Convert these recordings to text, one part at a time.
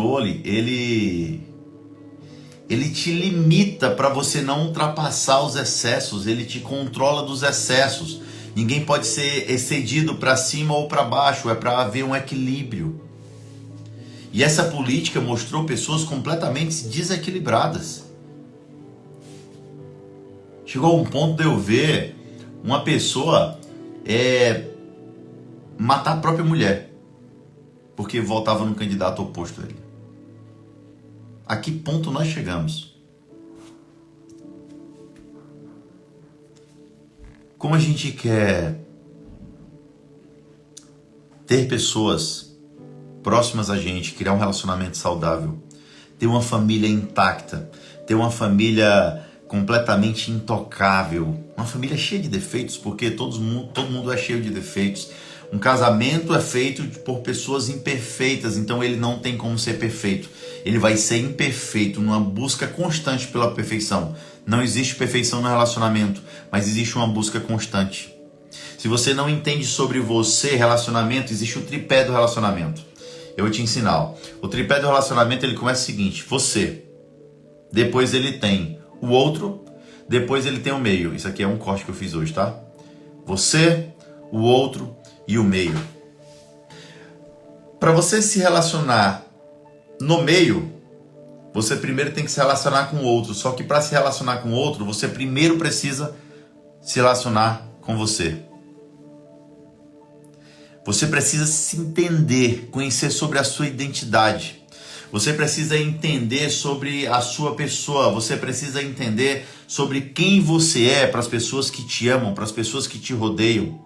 controle, ele te limita para você não ultrapassar os excessos, ele te controla dos excessos. Ninguém pode ser excedido para cima ou para baixo, é para haver um equilíbrio. E essa política mostrou pessoas completamente desequilibradas. Chegou a um ponto de eu ver uma pessoa matar a própria mulher, porque votava no candidato oposto a ele. A que ponto nós chegamos? Como a gente quer ter pessoas próximas a gente, criar um relacionamento saudável, ter uma família intacta, ter uma família completamente intocável, uma família cheia de defeitos, porque todo mundo é cheio de defeitos. Um casamento é feito por pessoas imperfeitas, então ele não tem como ser perfeito. Ele vai ser imperfeito numa busca constante pela perfeição. Não existe perfeição no relacionamento, mas existe uma busca constante. Se você não entende sobre você, relacionamento, existe o tripé do relacionamento. Eu vou te ensinar. O tripé do relacionamento, ele começa o seguinte: você, depois ele tem o outro, depois ele tem o meio. Isso aqui é um corte que eu fiz hoje, tá? Você, o outro e o meio. Para você se relacionar no meio, você primeiro tem que se relacionar com o outro. Só que para se relacionar com o outro, você primeiro precisa se relacionar com você. Você precisa se entender, conhecer sobre a sua identidade. Você precisa entender sobre a sua pessoa. Você precisa entender sobre quem você é para as pessoas que te amam, para as pessoas que te rodeiam.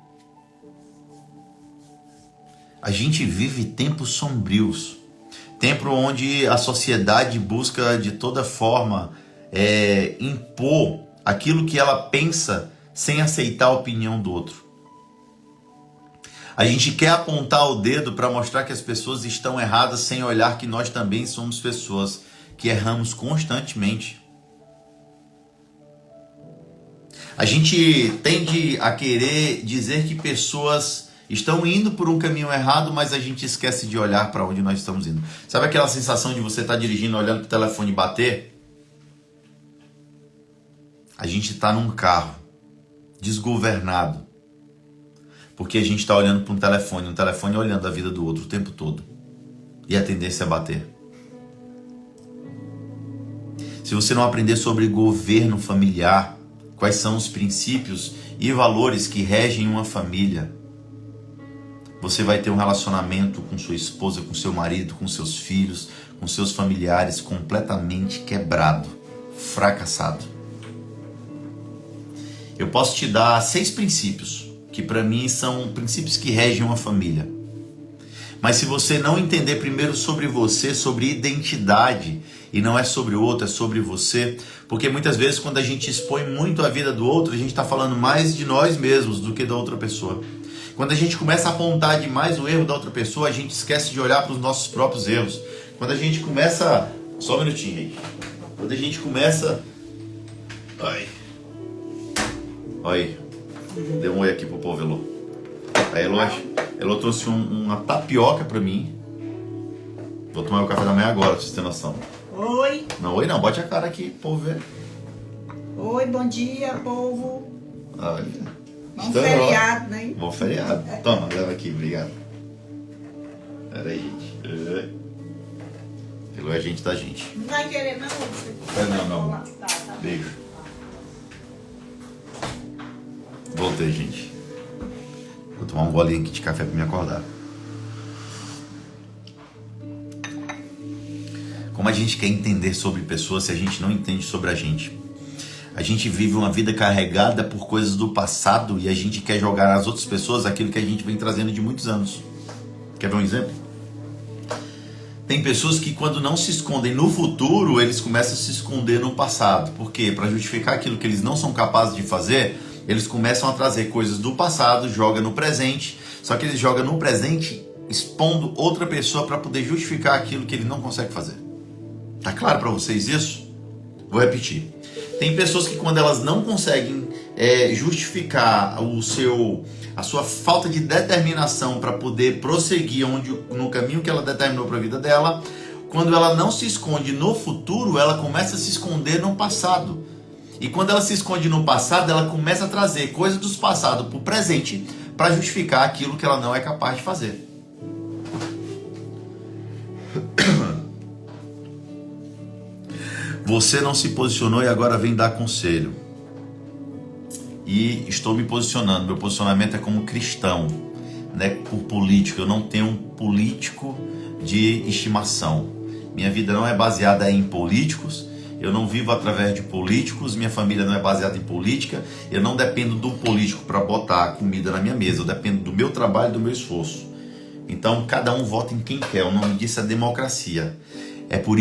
A gente vive tempos sombrios. Tempo onde a sociedade busca de toda forma impor aquilo que ela pensa sem aceitar a opinião do outro. A gente quer apontar o dedo para mostrar que as pessoas estão erradas sem olhar que nós também somos pessoas que erramos constantemente. A gente tende a querer dizer que pessoas estão indo por um caminho errado, mas a gente esquece de olhar para onde nós estamos indo. Sabe aquela sensação de você estar dirigindo, olhando para o telefone e bater? A gente está num carro, desgovernado, porque a gente está olhando para um telefone olhando a vida do outro o tempo todo. E a tendência é bater. Se você não aprender sobre governo familiar, quais são os princípios e valores que regem uma família, você vai ter um relacionamento com sua esposa, com seu marido, com seus filhos, com seus familiares completamente quebrado, fracassado. Eu posso te dar 6 princípios, que para mim são princípios que regem uma família. Mas se você não entender primeiro sobre você, sobre identidade, e não é sobre o outro, é sobre você, porque muitas vezes quando a gente expõe muito a vida do outro, a gente está falando mais de nós mesmos do que da outra pessoa. Quando a gente começa a apontar demais o erro da outra pessoa, a gente esquece de olhar para os nossos próprios erros. Quando a gente começa... Só um minutinho, gente. Quando a gente começa... Ai. Olha. Deu um oi aqui pro povo, Elô. A Elô trouxe uma tapioca pra mim. Vou tomar o café da manhã agora, pra vocês terem noção. Oi. Não, oi não. Bote a cara aqui, povo ver. Oi, bom dia, povo. Olha. Bom feriado, né? Bom feriado. Toma, leva aqui, obrigado. Pera aí, gente. Elô é gente da gente. Não vai querer não? Não. Tá. Beijo. Voltei, gente. Vou tomar um golinho aqui de café para me acordar. Como a gente quer entender sobre pessoas se a gente não entende sobre a gente? A gente vive uma vida carregada por coisas do passado e a gente quer jogar nas outras pessoas aquilo que a gente vem trazendo de muitos anos. Quer ver um exemplo? Tem pessoas que quando não se escondem no futuro, eles começam a se esconder no passado. Por quê? Para justificar aquilo que eles não são capazes de fazer, eles começam a trazer coisas do passado, joga no presente, só que eles jogam no presente expondo outra pessoa para poder justificar aquilo que ele não consegue fazer. Tá claro para vocês isso? Vou repetir. Tem pessoas que quando elas não conseguem justificar a sua falta de determinação para poder prosseguir no caminho que ela determinou para a vida dela, Quando ela não se esconde no futuro, ela começa a se esconder no passado. E quando ela se esconde no passado, ela começa a trazer coisas do passado para o presente para justificar aquilo que ela não é capaz de fazer. Você não se posicionou e agora vem dar conselho. E estou me posicionando. Meu posicionamento é como cristão, não é por político. Eu não tenho um político de estimação. Minha vida não é baseada em políticos. Eu não vivo através de políticos. Minha família não é baseada em política. Eu não dependo do político para botar comida na minha mesa. Eu dependo do meu trabalho e do meu esforço. Então, cada um vota em quem quer. O nome disso é democracia. É por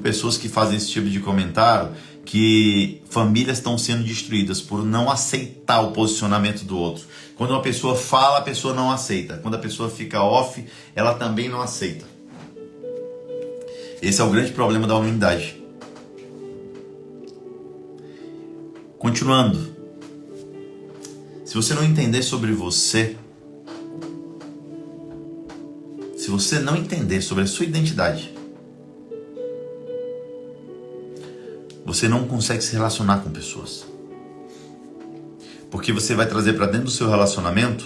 pessoas que fazem esse tipo de comentário que famílias estão sendo destruídas por não aceitar o posicionamento do outro. Quando uma pessoa fala, a pessoa não aceita. Quando a pessoa fica off, ela também não aceita. Esse é o grande problema da humanidade. Continuando. Se você não entender sobre você, se você não entender sobre a sua identidade, você não consegue se relacionar com pessoas. Porque você vai trazer para dentro do seu relacionamento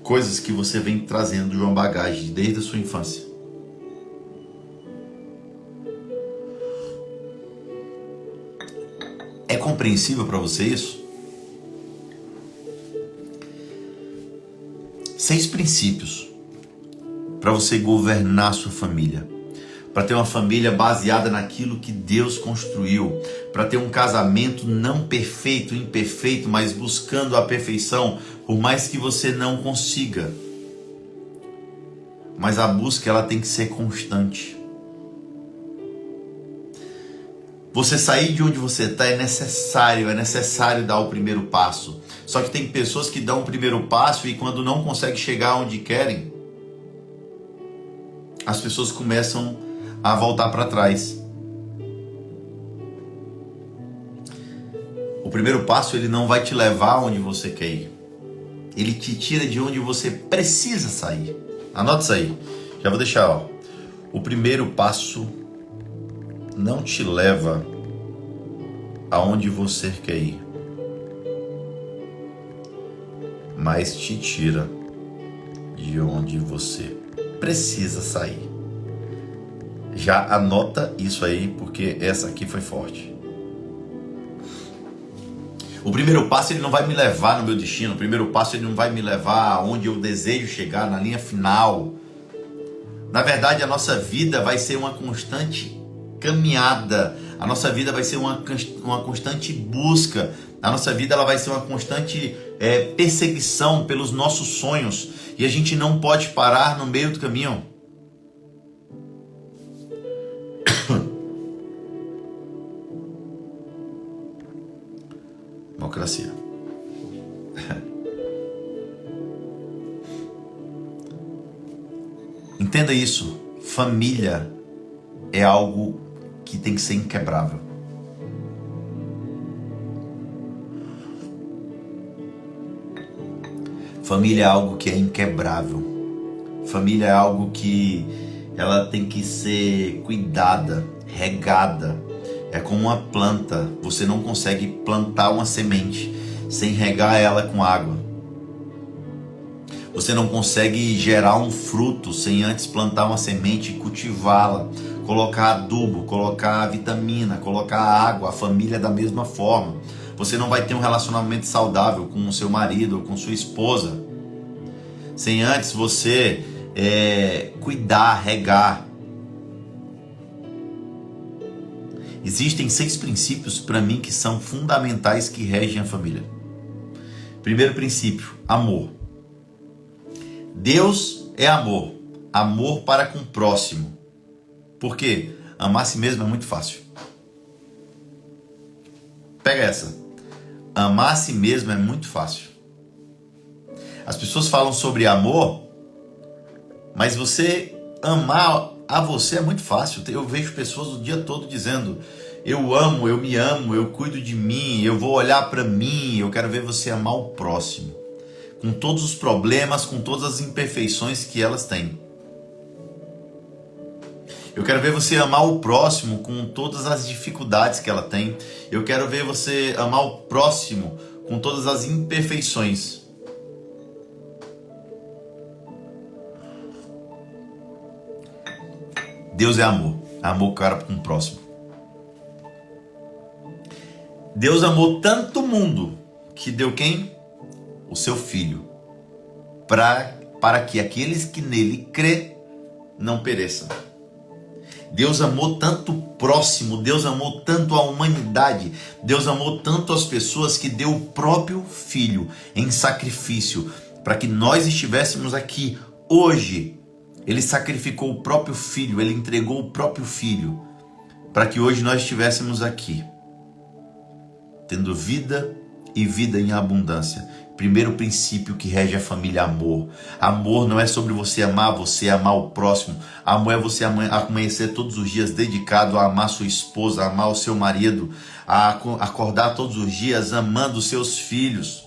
coisas que você vem trazendo de uma bagagem desde a sua infância. É compreensível para você isso? 6 princípios para você governar a sua família. Para ter uma família baseada naquilo que Deus construiu, para ter um casamento não perfeito, imperfeito, mas buscando a perfeição, por mais que você não consiga. Mas a busca ela tem que ser constante. Você sair de onde você está é necessário dar o primeiro passo. Só que tem pessoas que dão o primeiro passo e quando não conseguem chegar onde querem, as pessoas começam a voltar para trás. O primeiro passo ele não vai te levar onde você quer ir. Ele te tira de onde você precisa sair. Anota isso aí. Já vou deixar, ó. O primeiro passo não te leva aonde você quer ir, mas te tira de onde você precisa sair. Já anota isso aí, porque essa aqui foi forte. O primeiro passo ele não vai me levar no meu destino. O primeiro passo ele não vai me levar aonde eu desejo chegar, na linha final. Na verdade, a nossa vida vai ser uma constante caminhada. A nossa vida vai ser uma constante busca. A nossa vida ela vai ser uma constante perseguição pelos nossos sonhos. E a gente não pode parar no meio do caminho. Democracia. Entenda isso. Família é algo que tem que ser inquebrável. Família é algo que é inquebrável. Família é algo que ela tem que ser cuidada, regada. É como uma planta. Você não consegue plantar uma semente sem regar ela com água. Você não consegue gerar um fruto sem antes plantar uma semente e cultivá-la, colocar adubo, colocar vitamina, colocar água. A família é da mesma forma. Você não vai ter um relacionamento saudável com o seu marido ou com sua esposa sem antes você cuidar, regar. Existem 6 princípios para mim que são fundamentais que regem a família. Primeiro princípio, amor. Deus é amor. Amor para com o próximo. Por quê? Amar a si mesmo é muito fácil. Pega essa. Amar a si mesmo é muito fácil. As pessoas falam sobre amor, mas você amar a você é muito fácil. Eu vejo pessoas o dia todo dizendo: eu amo, eu me amo, eu cuido de mim, eu vou olhar para mim, eu quero ver você amar o próximo. Com todos os problemas, com todas as imperfeições que elas têm. Eu quero ver você amar o próximo com todas as dificuldades que ela tem. Eu quero ver você amar o próximo com todas as imperfeições. Deus é amor. Amor cara com o próximo. Deus amou tanto o mundo que deu quem? O seu filho. Para que aqueles que nele crê não pereçam. Deus amou tanto o próximo, Deus amou tanto a humanidade, Deus amou tanto as pessoas que deu o próprio Filho em sacrifício para que nós estivéssemos aqui hoje. Ele sacrificou o próprio Filho, Ele entregou o próprio Filho para que hoje nós estivéssemos aqui, tendo vida e vida em abundância. Primeiro princípio que rege a família: amor. Amor não é sobre você amar o próximo. Amor é você amanhecer todos os dias dedicado a amar sua esposa, a amar o seu marido, a acordar todos os dias amando os seus filhos,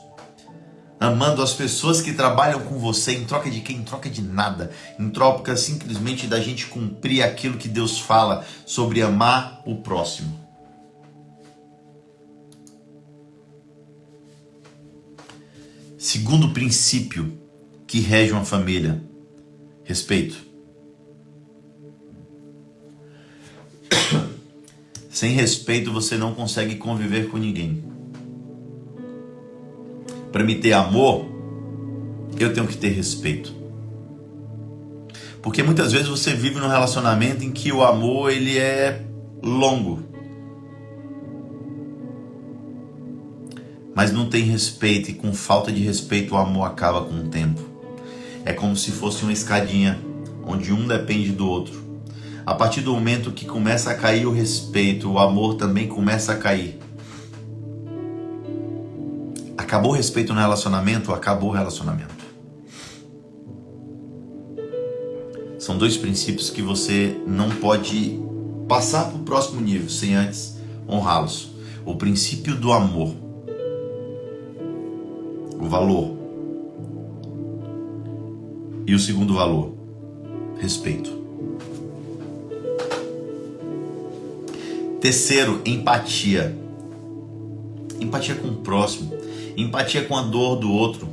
amando as pessoas que trabalham com você. Em troca de quê? Em troca de nada. Em troca simplesmente da gente cumprir aquilo que Deus fala sobre amar o próximo. Segundo princípio que rege uma família: respeito. Sem respeito você não consegue conviver com ninguém. Para me ter amor, eu tenho que ter respeito. Porque muitas vezes você vive num relacionamento em que o amor ele é longo, mas não tem respeito, e com falta de respeito o amor acaba com o tempo. É como se fosse uma escadinha onde um depende do outro. A partir do momento que começa a cair o respeito, o amor também começa a cair. Acabou o respeito no relacionamento, acabou o relacionamento. São dois princípios que você não pode passar para o próximo nível sem antes honrá-los. O princípio do amor, o valor, e o segundo valor, respeito. Terceiro, empatia. Empatia com o próximo, empatia com a dor do outro.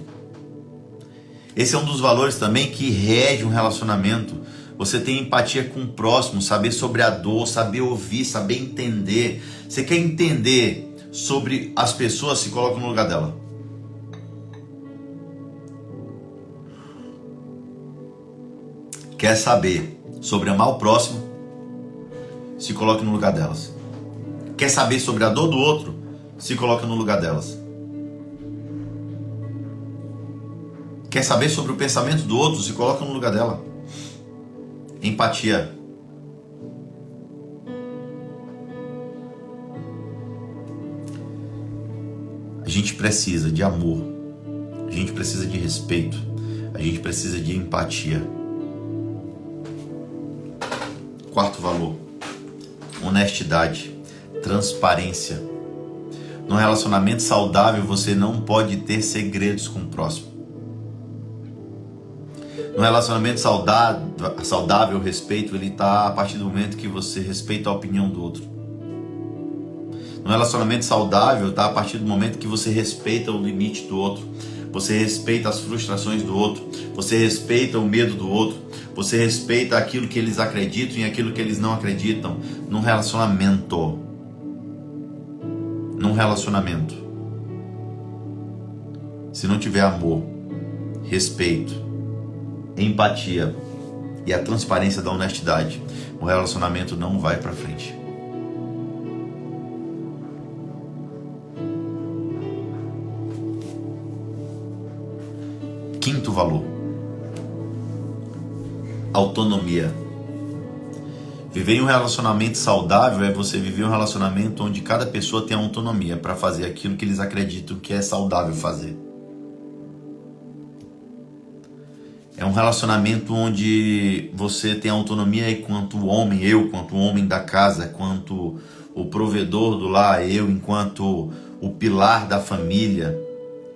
Esse é um dos valores também que rege um relacionamento. Você tem empatia com o próximo, saber sobre a dor, saber ouvir, saber entender. Você quer entender sobre as pessoas, se coloca no lugar dela. Quer saber sobre amar o próximo? Se coloque no lugar delas. Quer saber sobre a dor do outro? Se coloque no lugar delas. Quer saber sobre o pensamento do outro? Se coloque no lugar dela. Empatia. A gente precisa de amor. A gente precisa de respeito. A gente precisa de empatia. Quarto valor: honestidade, transparência. Num relacionamento saudável você não pode ter segredos com o próximo. Num relacionamento saudável, o respeito ele está a partir do momento que você respeita a opinião do outro. Num relacionamento saudável está a partir do momento que você respeita o limite do outro. Você respeita as frustrações do outro. Você respeita o medo do outro. Você respeita aquilo que eles acreditam e aquilo que eles não acreditam. Num relacionamento. Se não tiver amor, respeito, empatia e a transparência da honestidade, o relacionamento não vai para frente. Quinto valor: autonomia. Viver em um relacionamento saudável é você viver um relacionamento onde cada pessoa tem autonomia para fazer aquilo que eles acreditam que é saudável fazer. É um relacionamento onde você tem autonomia enquanto homem, eu enquanto homem da casa, enquanto o provedor do lar, eu enquanto o pilar da família,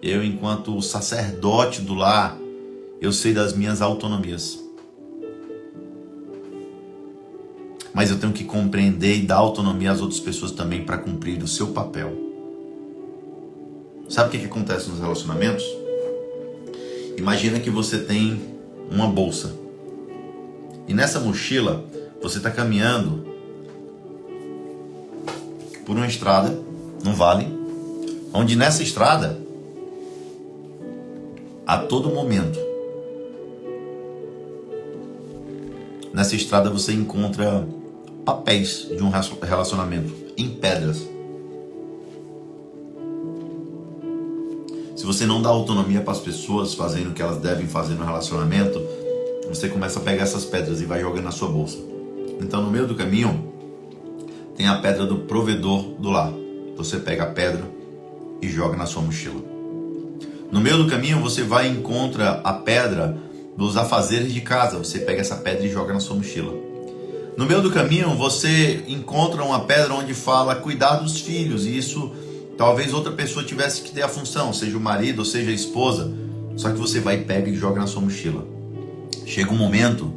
eu enquanto o sacerdote do lar, eu sei das minhas autonomias. mas eu tenho que compreender e dar autonomia às outras pessoas também para cumprir o seu papel. Sabe o que acontece nos relacionamentos? Imagina que você tem uma bolsa e nessa mochila você está caminhando por uma estrada, num vale, onde nessa estrada, a todo momento, nessa estrada você encontra papéis de um relacionamento em pedras. Se você não dá autonomia para as pessoas fazendo o que elas devem fazer no relacionamento, você começa a pegar essas pedras e vai jogando na sua bolsa. Então, no meio do caminho, tem a pedra do provedor do lar. Você pega a pedra e joga na sua mochila. No meio do caminho, você vai e encontra a pedra dos afazeres de casa. Você pega essa pedra e joga na sua mochila. No meio do caminho, você encontra uma pedra onde fala cuidar dos filhos. E isso, talvez outra pessoa tivesse que ter a função, seja o marido ou seja a esposa. Só que você vai, pega e joga na sua mochila. Chega um momento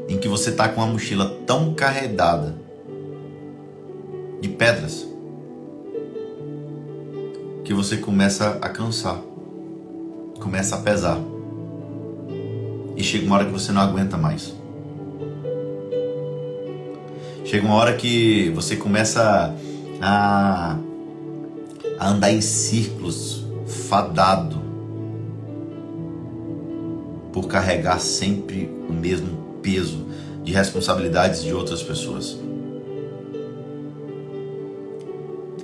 em que você está com a mochila tão carregada de pedras que você começa a cansar, começa a pesar e chega uma hora que você não aguenta mais. Chega uma hora que você começa a andar em círculos, fadado por carregar sempre o mesmo peso de responsabilidades de outras pessoas.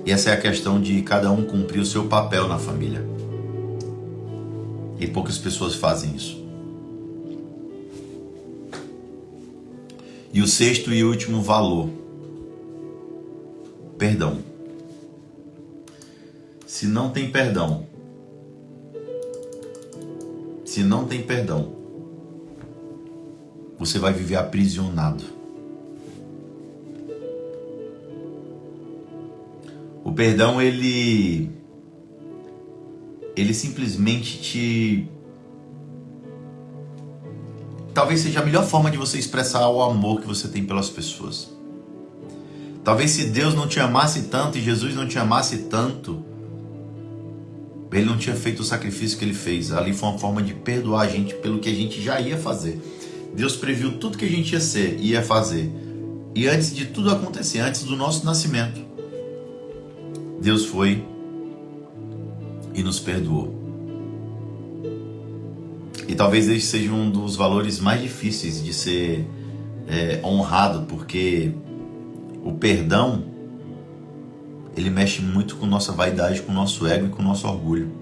E essa é a questão de cada um cumprir o seu papel na família. E poucas pessoas fazem isso. E o sexto e último valor: perdão. Se não tem perdão, você vai viver aprisionado. O perdão, ele simplesmente talvez seja a melhor forma de você expressar o amor que você tem pelas pessoas. Talvez se Deus não te amasse tanto e Jesus não te amasse tanto, Ele não tinha feito o sacrifício que Ele fez. Ali foi uma forma de perdoar a gente pelo que a gente já ia fazer. Deus previu tudo que a gente ia ser e ia fazer. E antes de tudo acontecer, antes do nosso nascimento, Deus foi e nos perdoou. E talvez esse seja um dos valores mais difíceis de ser honrado, porque o perdão, ele mexe muito com nossa vaidade, com o nosso ego e com o nosso orgulho.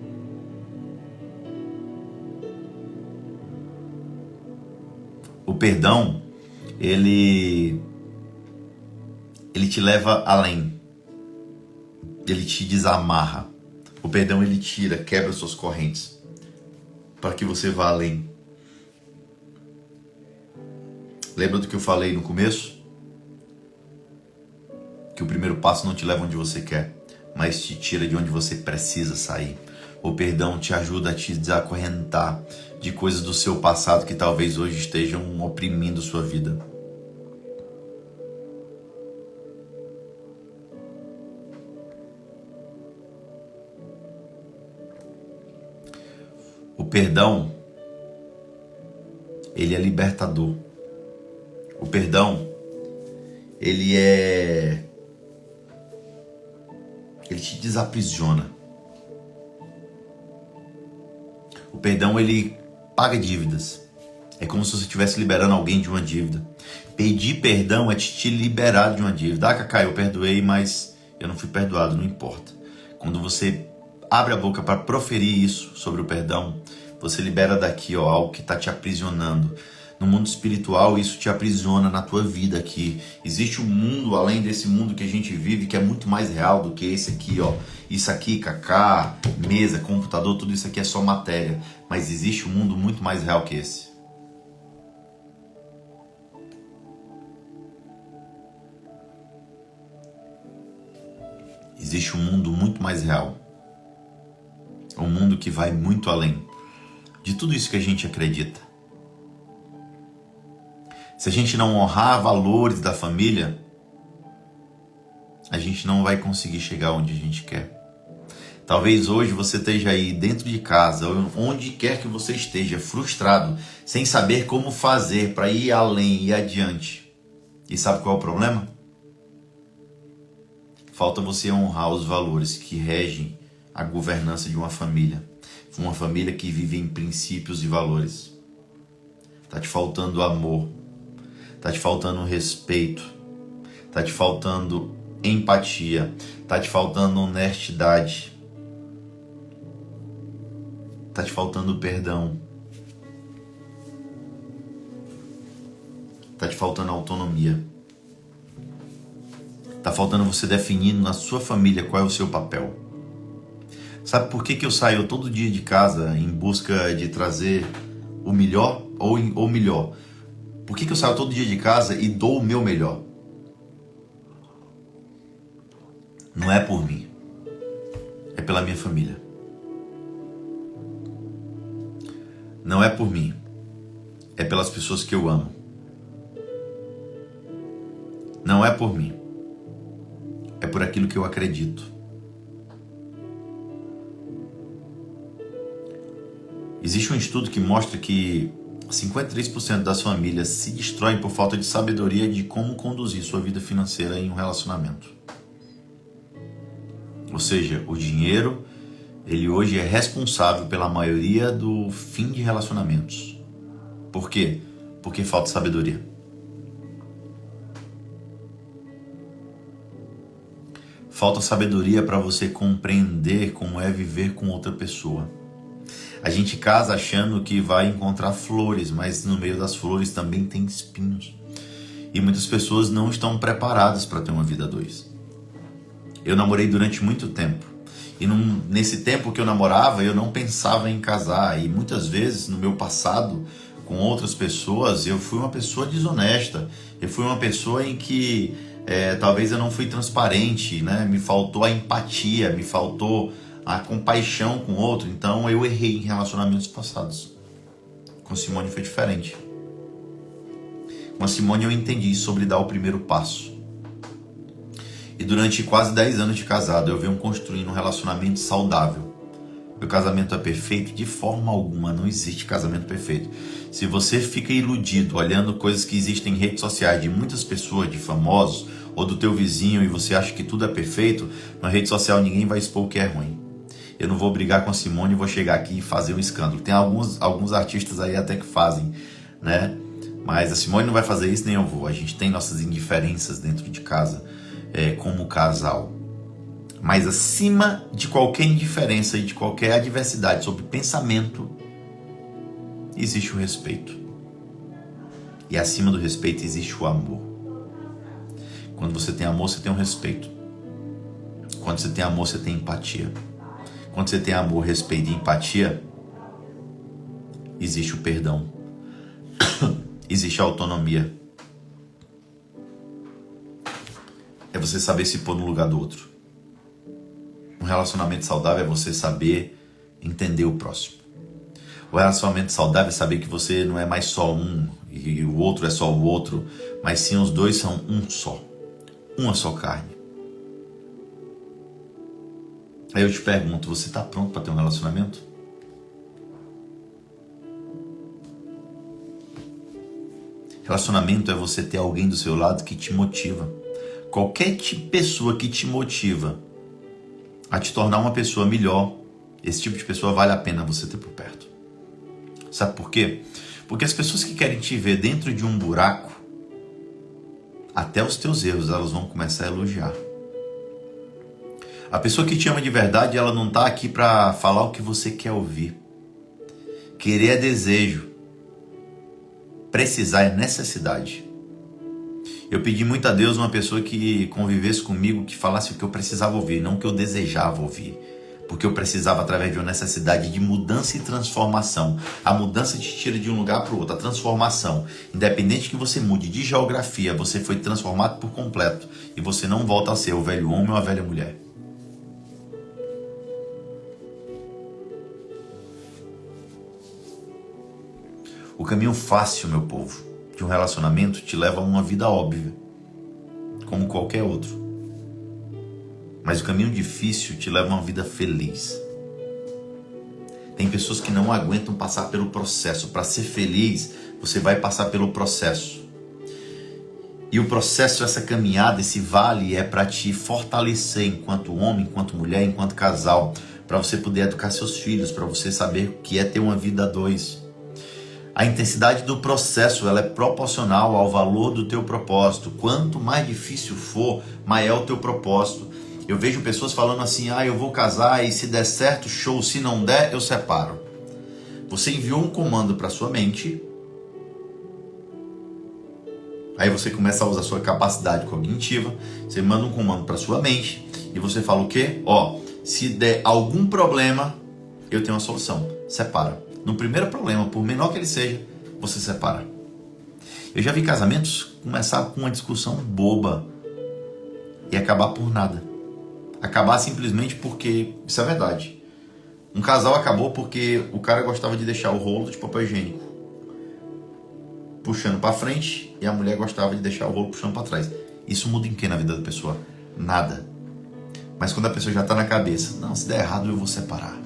O perdão, ele te leva além. Ele te desamarra. O perdão, ele tira, quebra suas correntes, para que você vá além. Lembra do que eu falei no começo? Que o primeiro passo não te leva onde você quer, mas te tira de onde você precisa sair. O perdão te ajuda a te desacorrentar de coisas do seu passado que talvez hoje estejam oprimindo sua vida. O perdão, ele é libertador. O perdão, ele te desaprisiona. O perdão, ele paga dívidas. É como se você estivesse liberando alguém de uma dívida. Pedir perdão é te liberar de uma dívida. Ah, Cacá, eu perdoei, mas eu não fui perdoado, não importa. Quando você abre a boca para proferir isso sobre o perdão, você libera daqui algo que está te aprisionando. No mundo espiritual, isso te aprisiona na tua vida aqui. Existe um mundo além desse mundo que a gente vive, que é muito mais real do que esse aqui, Isso aqui, Cacá, mesa, computador, tudo isso aqui é só matéria. Mas existe um mundo muito mais real que esse. Existe um mundo muito mais real. Um mundo que vai muito além de tudo isso que a gente acredita. Se a gente não honrar valores da família, a gente não vai conseguir chegar onde a gente quer. Talvez hoje você esteja aí dentro de casa, ou onde quer que você esteja, frustrado, sem saber como fazer para ir além e adiante. E sabe qual é o problema? Falta você honrar os valores que regem a governança de uma família que vive em princípios e valores. Tá te faltando amor, tá te faltando respeito, tá te faltando empatia, tá te faltando honestidade, tá te faltando perdão, tá te faltando autonomia. Tá faltando você definir na sua família qual é o seu papel. Sabe por que eu saio todo dia de casa em busca de trazer o melhor ou melhor? Por que eu saio todo dia de casa e dou o meu melhor? Não é por mim. É pela minha família. Não é por mim. É pelas pessoas que eu amo. Não é por mim. É por aquilo que eu acredito. Existe um estudo que mostra que 53% das famílias se destroem por falta de sabedoria de como conduzir sua vida financeira em um relacionamento. Ou seja, o dinheiro, ele hoje é responsável pela maioria do fim de relacionamentos. Por quê? Porque falta sabedoria. Falta sabedoria para você compreender como é viver com outra pessoa. A gente casa achando que vai encontrar flores, mas no meio das flores também tem espinhos. E muitas pessoas não estão preparadas para ter uma vida a dois. Eu namorei durante muito tempo. E nesse tempo que eu namorava, eu não pensava em casar. E muitas vezes, no meu passado, com outras pessoas, eu fui uma pessoa desonesta. Eu fui uma pessoa em que talvez eu não fui transparente, né? Me faltou a empatia, me faltou a compaixão com o outro. Então eu errei em relacionamentos passados. Com Simone foi diferente. Com a Simone eu entendi sobre dar o primeiro passo. E durante quase 10 anos de casado eu venho construindo um relacionamento saudável. Meu casamento é perfeito? De forma alguma, não existe casamento perfeito. Se você fica iludido olhando coisas que existem em redes sociais de muitas pessoas, de famosos, ou do teu vizinho, e você acha que tudo é perfeito, na rede social ninguém vai expor o que é ruim. Eu não vou brigar com a Simone e vou chegar aqui e fazer um escândalo. Tem alguns artistas aí até que fazem, né? Mas a Simone não vai fazer isso, nem eu vou. A gente tem nossas indiferenças dentro de casa, como casal. Mas acima de qualquer indiferença e de qualquer adversidade sobre pensamento, existe o respeito. E acima do respeito existe o amor. Quando você tem amor, você tem um respeito. Quando você tem amor, você tem empatia. Quando você tem amor, respeito e empatia, existe o perdão. Existe a autonomia. É você saber se pôr no lugar do outro. Um relacionamento saudável é você saber entender o próximo. O relacionamento saudável é saber que você não é mais só um e o outro é só o outro, mas sim os dois são um só. Uma só carne. Aí eu te pergunto, você está pronto para ter um relacionamento? Relacionamento é você ter alguém do seu lado que te motiva. Qualquer pessoa que te motiva a te tornar uma pessoa melhor, esse tipo de pessoa vale a pena você ter por perto. Sabe por quê? Porque as pessoas que querem te ver dentro de um buraco, até os teus erros elas vão começar a elogiar. A pessoa que te ama de verdade, ela não está aqui para falar o que você quer ouvir. Querer é desejo. Precisar é necessidade. Eu pedi muito a Deus uma pessoa que convivesse comigo, que falasse o que eu precisava ouvir, não o que eu desejava ouvir. Porque eu precisava, através de uma necessidade de mudança e transformação. A mudança te tira de um lugar para o outro, a transformação. Independente que você mude de geografia, você foi transformado por completo. E você não volta a ser o velho homem ou a velha mulher. O caminho fácil, meu povo, de um relacionamento te leva a uma vida óbvia, como qualquer outro. Mas o caminho difícil te leva a uma vida feliz. Tem pessoas que não aguentam passar pelo processo. Para ser feliz, você vai passar pelo processo. E o processo, essa caminhada, esse vale é para te fortalecer enquanto homem, enquanto mulher, enquanto casal, para você poder educar seus filhos, para você saber o que é ter uma vida a dois. A intensidade do processo, ela é proporcional ao valor do teu propósito. Quanto mais difícil for, maior é o teu propósito. Eu vejo pessoas falando assim, eu vou casar e se der certo, show, se não der, eu separo. Você enviou um comando para sua mente. Aí você começa a usar a sua capacidade cognitiva, você manda um comando para sua mente e você fala o quê? Se der algum problema, eu tenho uma solução. Separa. No primeiro problema, por menor que ele seja, você separa. Eu já vi casamentos começar com uma discussão boba e acabar por nada. Acabar simplesmente porque, isso é verdade. Um casal acabou porque o cara gostava de deixar o rolo de papel higiênico puxando para frente e a mulher gostava de deixar o rolo puxando para trás. Isso muda em que na vida da pessoa? Nada. Mas quando a pessoa já está na cabeça, não, se der errado eu vou separar.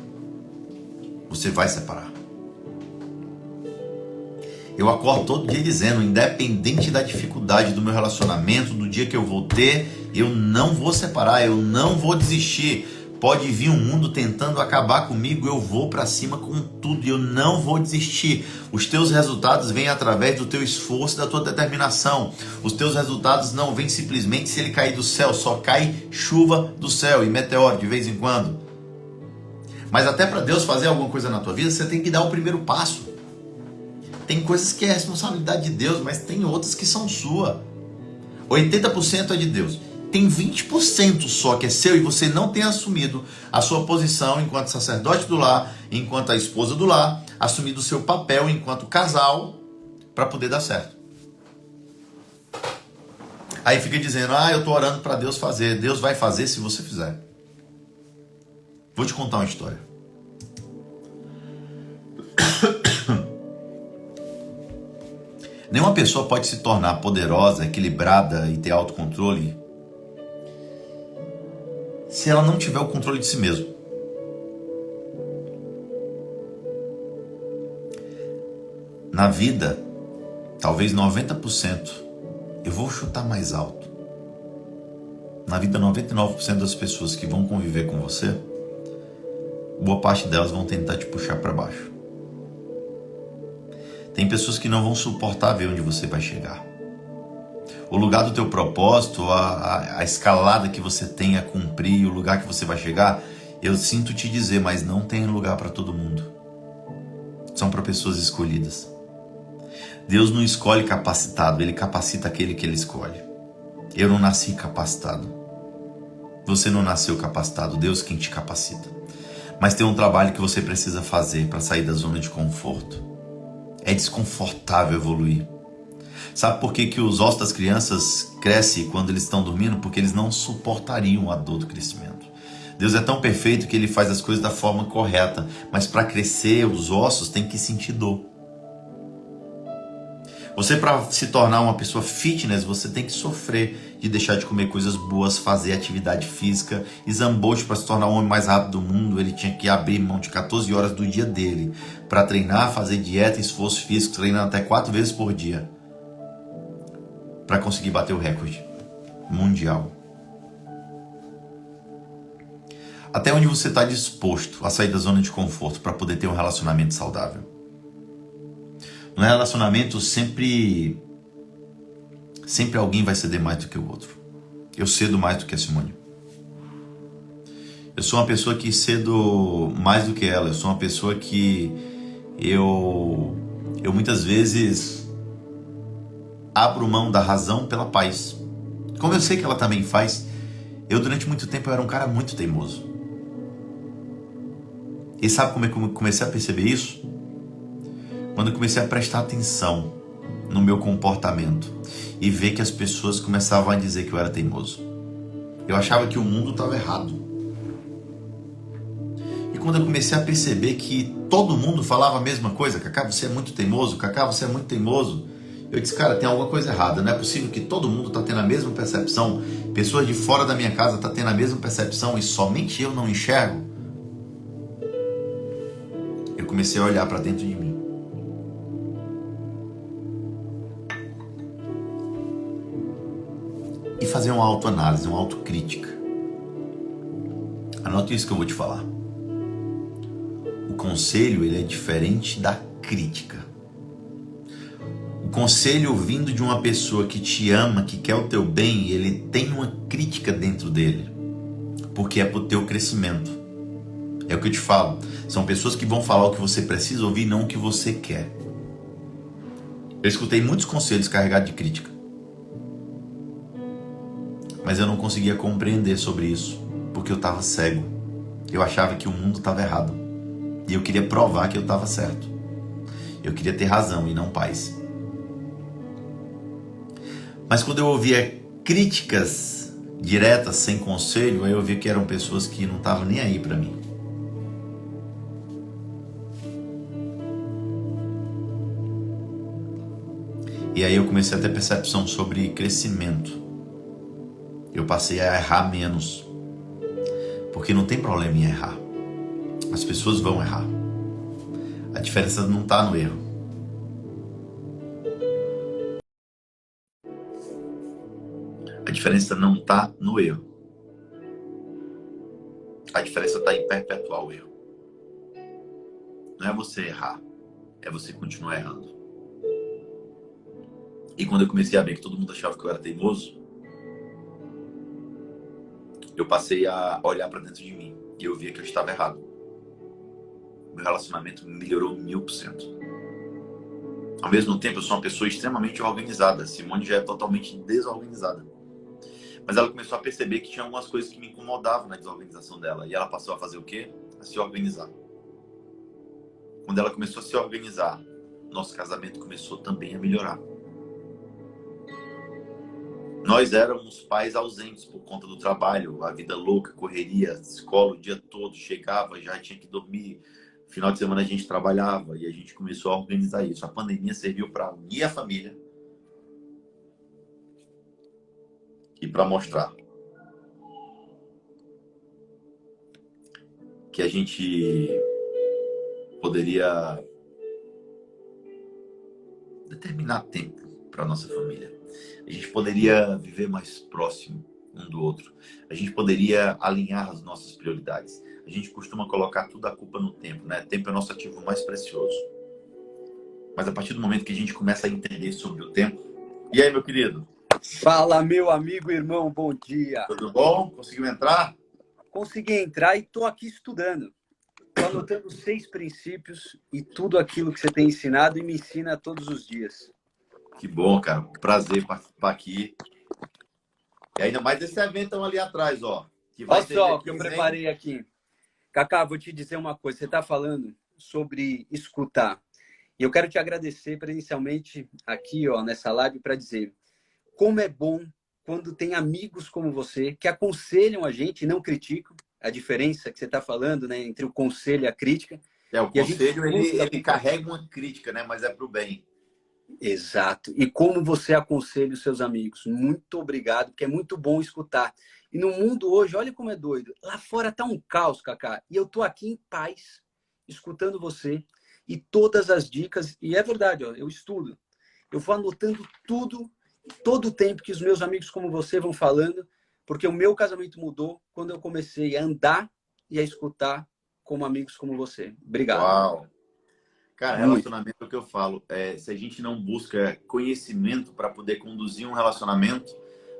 Você vai separar. Eu acordo todo dia dizendo, independente da dificuldade do meu relacionamento, do dia que eu vou ter, eu não vou separar, eu não vou desistir. Pode vir um mundo tentando acabar comigo, eu vou para cima com tudo, eu não vou desistir. Os teus resultados vêm através do teu esforço e da tua determinação. Os teus resultados não vêm simplesmente se ele cair do céu, só cai chuva do céu e meteoro de vez em quando. Mas até para Deus fazer alguma coisa na tua vida, você tem que dar o primeiro passo. Tem coisas que é responsabilidade de Deus, mas tem outras que são sua. 80% é de Deus. Tem 20% só que é seu e você não tem assumido a sua posição enquanto sacerdote do lar, enquanto a esposa do lar, assumido o seu papel enquanto casal para poder dar certo. Aí fica dizendo, eu estou orando para Deus fazer. Deus vai fazer se você fizer. Vou te contar uma história. Nenhuma pessoa pode se tornar poderosa, equilibrada e ter autocontrole se ela não tiver o controle de si mesma. Na vida, talvez 90%, eu vou chutar mais alto. Na vida, 99% das pessoas que vão conviver com você, boa parte delas vão tentar te puxar para baixo. Tem pessoas que não vão suportar ver onde você vai chegar. O lugar do teu propósito, a escalada que você tem a cumprir, o lugar que você vai chegar, eu sinto te dizer, mas não tem lugar para todo mundo. São para pessoas escolhidas. Deus não escolhe capacitado, Ele capacita aquele que Ele escolhe. Eu não nasci capacitado. Você não nasceu capacitado, Deus quem te capacita. Mas tem um trabalho que você precisa fazer para sair da zona de conforto. É desconfortável evoluir. Sabe por que os ossos das crianças crescem quando eles estão dormindo? Porque eles não suportariam a dor do crescimento. Deus é tão perfeito que Ele faz as coisas da forma correta. Mas para crescer, os ossos têm que sentir dor. Você, para se tornar uma pessoa fitness, você tem que sofrer de deixar de comer coisas boas, fazer atividade física. Usain Bolt, para se tornar o homem mais rápido do mundo, ele tinha que abrir mão de 14 horas do dia dele para treinar, fazer dieta, esforço físico, treinando até 4 vezes por dia para conseguir bater o recorde mundial. Até onde você está disposto a sair da zona de conforto para poder ter um relacionamento saudável? No relacionamento sempre alguém vai ceder mais do que o outro. Eu cedo mais do que a Simone. Eu sou uma pessoa que cedo mais do que ela. Eu sou uma pessoa que eu muitas vezes abro mão da razão pela paz. Como eu sei que ela também faz, eu durante muito tempo eu era um cara muito teimoso. E sabe como eu comecei a perceber isso? Quando eu comecei a prestar atenção no meu comportamento e ver que as pessoas começavam a dizer que eu era teimoso. Eu achava que o mundo estava errado. E quando eu comecei a perceber que todo mundo falava a mesma coisa, Cacá, você é muito teimoso, Cacá, você é muito teimoso, Eu disse, cara, tem alguma coisa errada. Não é possível que todo mundo está tendo a mesma percepção. Pessoas de fora da minha casa estão tendo a mesma percepção e somente eu não enxergo. Eu comecei a olhar para dentro de mim. E fazer uma autoanálise, uma autocrítica. Anote isso que eu vou te falar. O conselho, ele é diferente da crítica. O conselho vindo de uma pessoa que te ama, que quer o teu bem, ele tem uma crítica dentro dele. Porque é pro teu crescimento. É o que eu te falo. São pessoas que vão falar o que você precisa ouvir, não o que você quer. Eu escutei muitos conselhos carregados de crítica. Mas eu não conseguia compreender sobre isso. Porque eu estava cego. Eu achava que o mundo estava errado. E eu queria provar que eu estava certo. Eu queria ter razão e não paz. Mas quando eu ouvia críticas diretas, sem conselho, aí eu vi que eram pessoas que não estavam nem aí para mim. E aí eu comecei a ter percepção sobre crescimento. Eu passei a errar menos. Porque não tem problema em errar. As pessoas vão errar. A diferença não está no erro. A diferença não está no erro. A diferença está em perpetuar o erro. Não é você errar. É você continuar errando. E quando eu comecei a ver que todo mundo achava que eu era teimoso, eu passei a olhar para dentro de mim. E eu via que eu estava errado. Meu relacionamento melhorou 1000%. Ao mesmo tempo, eu sou uma pessoa extremamente organizada. Simone já é totalmente desorganizada. Mas ela começou a perceber que tinha algumas coisas que me incomodavam na desorganização dela. E ela passou a fazer o quê? A se organizar. Quando ela começou a se organizar, nosso casamento começou também a melhorar. Nós éramos pais ausentes por conta do trabalho, a vida louca, correria, escola o dia todo, chegava, já tinha que dormir. Final de semana a gente trabalhava e a gente começou a organizar isso. A pandemia serviu para unir a família e para mostrar que a gente poderia determinar tempo para nossa família. A gente poderia viver mais próximo um do outro. A gente poderia alinhar as nossas prioridades. A gente costuma colocar tudo a culpa no tempo, né? Tempo é o nosso ativo mais precioso. Mas a partir do momento que a gente começa a entender sobre o tempo... E aí, meu querido? Fala, meu amigo e irmão, bom dia. Tudo bom? Conseguiu entrar? Consegui entrar e estou aqui estudando. Estou anotando 6 princípios e tudo aquilo que você tem ensinado e me ensina todos os dias. Que bom, cara. Prazer participar aqui. E ainda mais desse evento ali atrás, ó. Que vai Olha ser só o que eu preparei aqui. Cacá, vou te dizer uma coisa. Você está falando sobre escutar. E eu quero te agradecer presencialmente aqui, ó, nessa live, para dizer como é bom quando tem amigos como você que aconselham a gente e não criticam. A diferença que você está falando, né, entre o conselho e a crítica. O conselho, ele carrega uma crítica, né? Mas é para o bem. Exato. E como você aconselha os seus amigos? Muito obrigado, porque é muito bom escutar. E no mundo hoje, olha como é doido. Lá fora tá um caos, Cacá. E eu tô aqui em paz, escutando você e todas as dicas. E é verdade, ó, eu estudo. Eu vou anotando tudo, todo o tempo que os meus amigos como você vão falando, porque o meu casamento mudou quando eu comecei a andar e a escutar como amigos como você. Obrigado. Uau! Cara, relacionamento é o que eu falo. Se a gente não busca conhecimento para poder conduzir um relacionamento,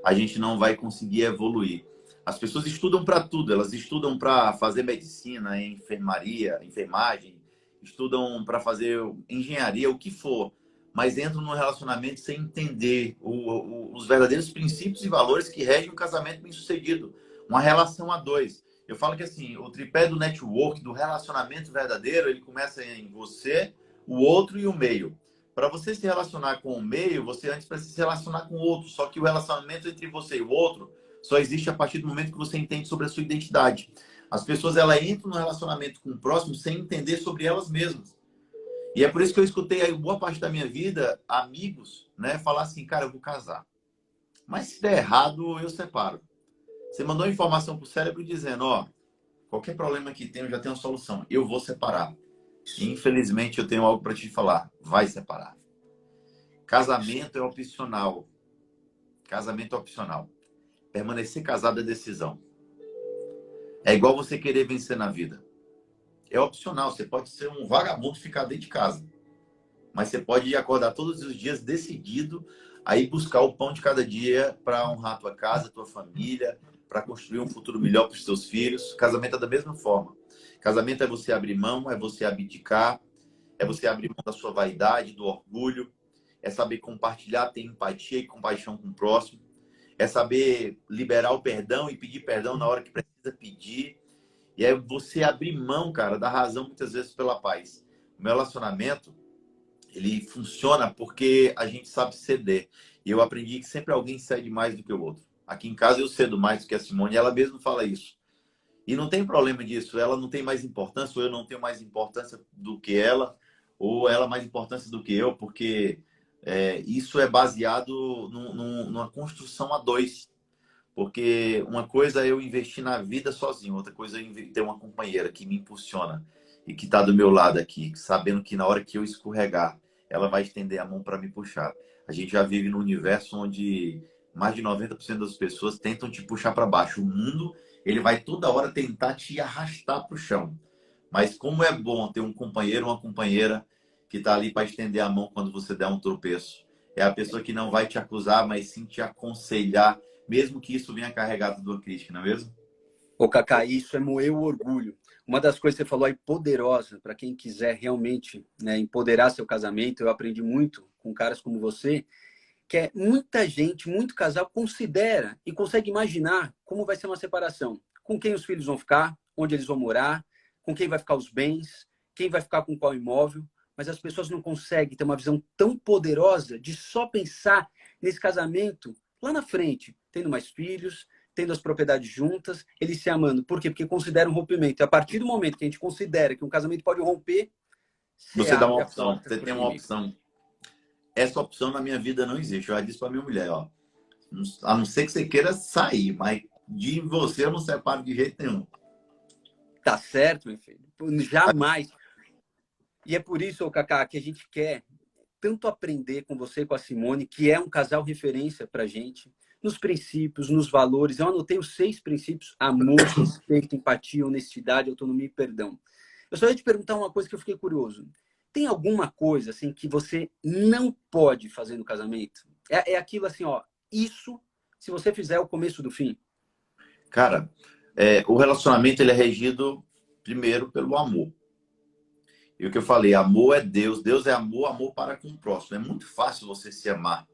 a gente não vai conseguir evoluir. As pessoas estudam para tudo. Elas estudam para fazer medicina, enfermagem, estudam para fazer engenharia, o que for. Mas entram no relacionamento sem entender os verdadeiros princípios e valores que regem um casamento bem-sucedido. Uma relação a dois. Eu falo que assim, o tripé do network, do relacionamento verdadeiro, ele começa em você, o outro e o meio. Para você se relacionar com o meio, você antes precisa se relacionar com o outro. Só que o relacionamento entre você e o outro só existe a partir do momento que você entende sobre a sua identidade. As pessoas, elas entram no relacionamento com o próximo sem entender sobre elas mesmas. E é por isso que eu escutei aí boa parte da minha vida amigos, né, falar assim, cara, eu vou casar. Mas se der errado, eu separo. Você mandou informação pro cérebro dizendo, ó, qualquer problema que tem, eu já tenho uma solução. Eu vou separar. Infelizmente, eu tenho algo para te falar. Vai separar. Casamento é opcional. Casamento é opcional. Permanecer casado é decisão. É igual você querer vencer na vida. É opcional. Você pode ser um vagabundo e ficar dentro de casa. Mas você pode acordar todos os dias decidido a ir buscar o pão de cada dia para honrar a tua casa, tua família, para construir um futuro melhor para os teus filhos. Casamento é da mesma forma. Casamento é você abrir mão, é você abdicar, é você abrir mão da sua vaidade, do orgulho, é saber compartilhar, ter empatia e compaixão com o próximo, é saber liberar o perdão e pedir perdão na hora que precisa pedir. E é você abrir mão, cara, da razão muitas vezes pela paz. O meu relacionamento, ele funciona porque a gente sabe ceder. E eu aprendi que sempre alguém cede mais do que o outro. Aqui em casa eu cedo mais do que a Simone, e ela mesma fala isso. E não tem problema disso. Ela não tem mais importância, ou eu não tenho mais importância do que ela, ou ela mais importância do que eu, porque isso é baseado numa construção a dois. Porque uma coisa é eu investir na vida sozinho, outra coisa é eu ter uma companheira que me impulsiona e que está do meu lado aqui, sabendo que na hora que eu escorregar, ela vai estender a mão para me puxar. A gente já vive num universo onde mais de 90% das pessoas tentam te puxar para baixo. O mundo, ele vai toda hora tentar te arrastar para o chão. Mas como é bom ter um companheiro, uma companheira que está ali para estender a mão quando você der um tropeço. É a pessoa que não vai te acusar, mas sim te aconselhar, mesmo que isso venha carregado de uma crítica, não é mesmo? Ô, Cacá, isso é moer o orgulho. Uma das coisas que você falou aí, poderosa, para quem quiser realmente, né, empoderar seu casamento, eu aprendi muito com caras como você, que é muita gente, muito casal, considera e consegue imaginar como vai ser uma separação. Com quem os filhos vão ficar, onde eles vão morar, com quem vai ficar os bens, quem vai ficar com qual imóvel. Mas as pessoas não conseguem ter uma visão tão poderosa de só pensar nesse casamento lá na frente, tendo mais filhos, tendo as propriedades juntas, eles se amando. Por quê? Porque consideram um rompimento. E a partir do momento que a gente considera que um casamento pode romper, você Você dá uma abre a opção, porta você para o tem uma inimigo. opção. Essa opção na minha vida não existe. Eu já disse para minha mulher, ó, a não ser que você queira sair, mas de você eu não separo de jeito nenhum. Tá certo, meu filho? Jamais. E é por isso, Cacá, que a gente quer tanto aprender com você, com a Simone, que é um casal referência para a gente, nos princípios, nos valores. Eu anotei os 6 princípios: amor, respeito, empatia, honestidade, autonomia e perdão. Eu só ia te perguntar uma coisa que eu fiquei curioso. Tem alguma coisa assim que você não pode fazer no casamento? É aquilo assim, ó, isso, se você fizer, é o começo do fim. Cara, o relacionamento ele é regido primeiro pelo amor. E o que eu falei, amor é Deus, Deus é amor, amor para com o próximo. É muito fácil você se amar.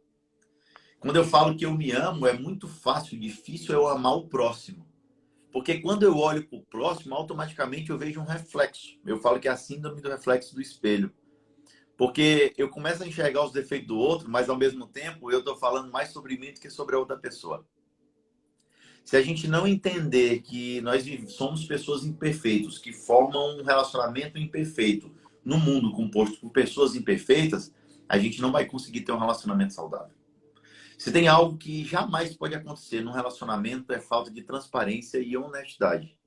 Quando eu falo que eu me amo, é muito fácil, difícil eu amar o próximo. Porque quando eu olho para o próximo, automaticamente eu vejo um reflexo. Eu falo que é a síndrome do reflexo do espelho. Porque eu começo a enxergar os defeitos do outro, mas ao mesmo tempo eu estou falando mais sobre mim do que sobre a outra pessoa. Se a gente não entender que nós somos pessoas imperfeitas, que formam um relacionamento imperfeito no mundo composto por pessoas imperfeitas, a gente não vai conseguir ter um relacionamento saudável. Se tem algo que jamais pode acontecer num relacionamento é falta de transparência e honestidade.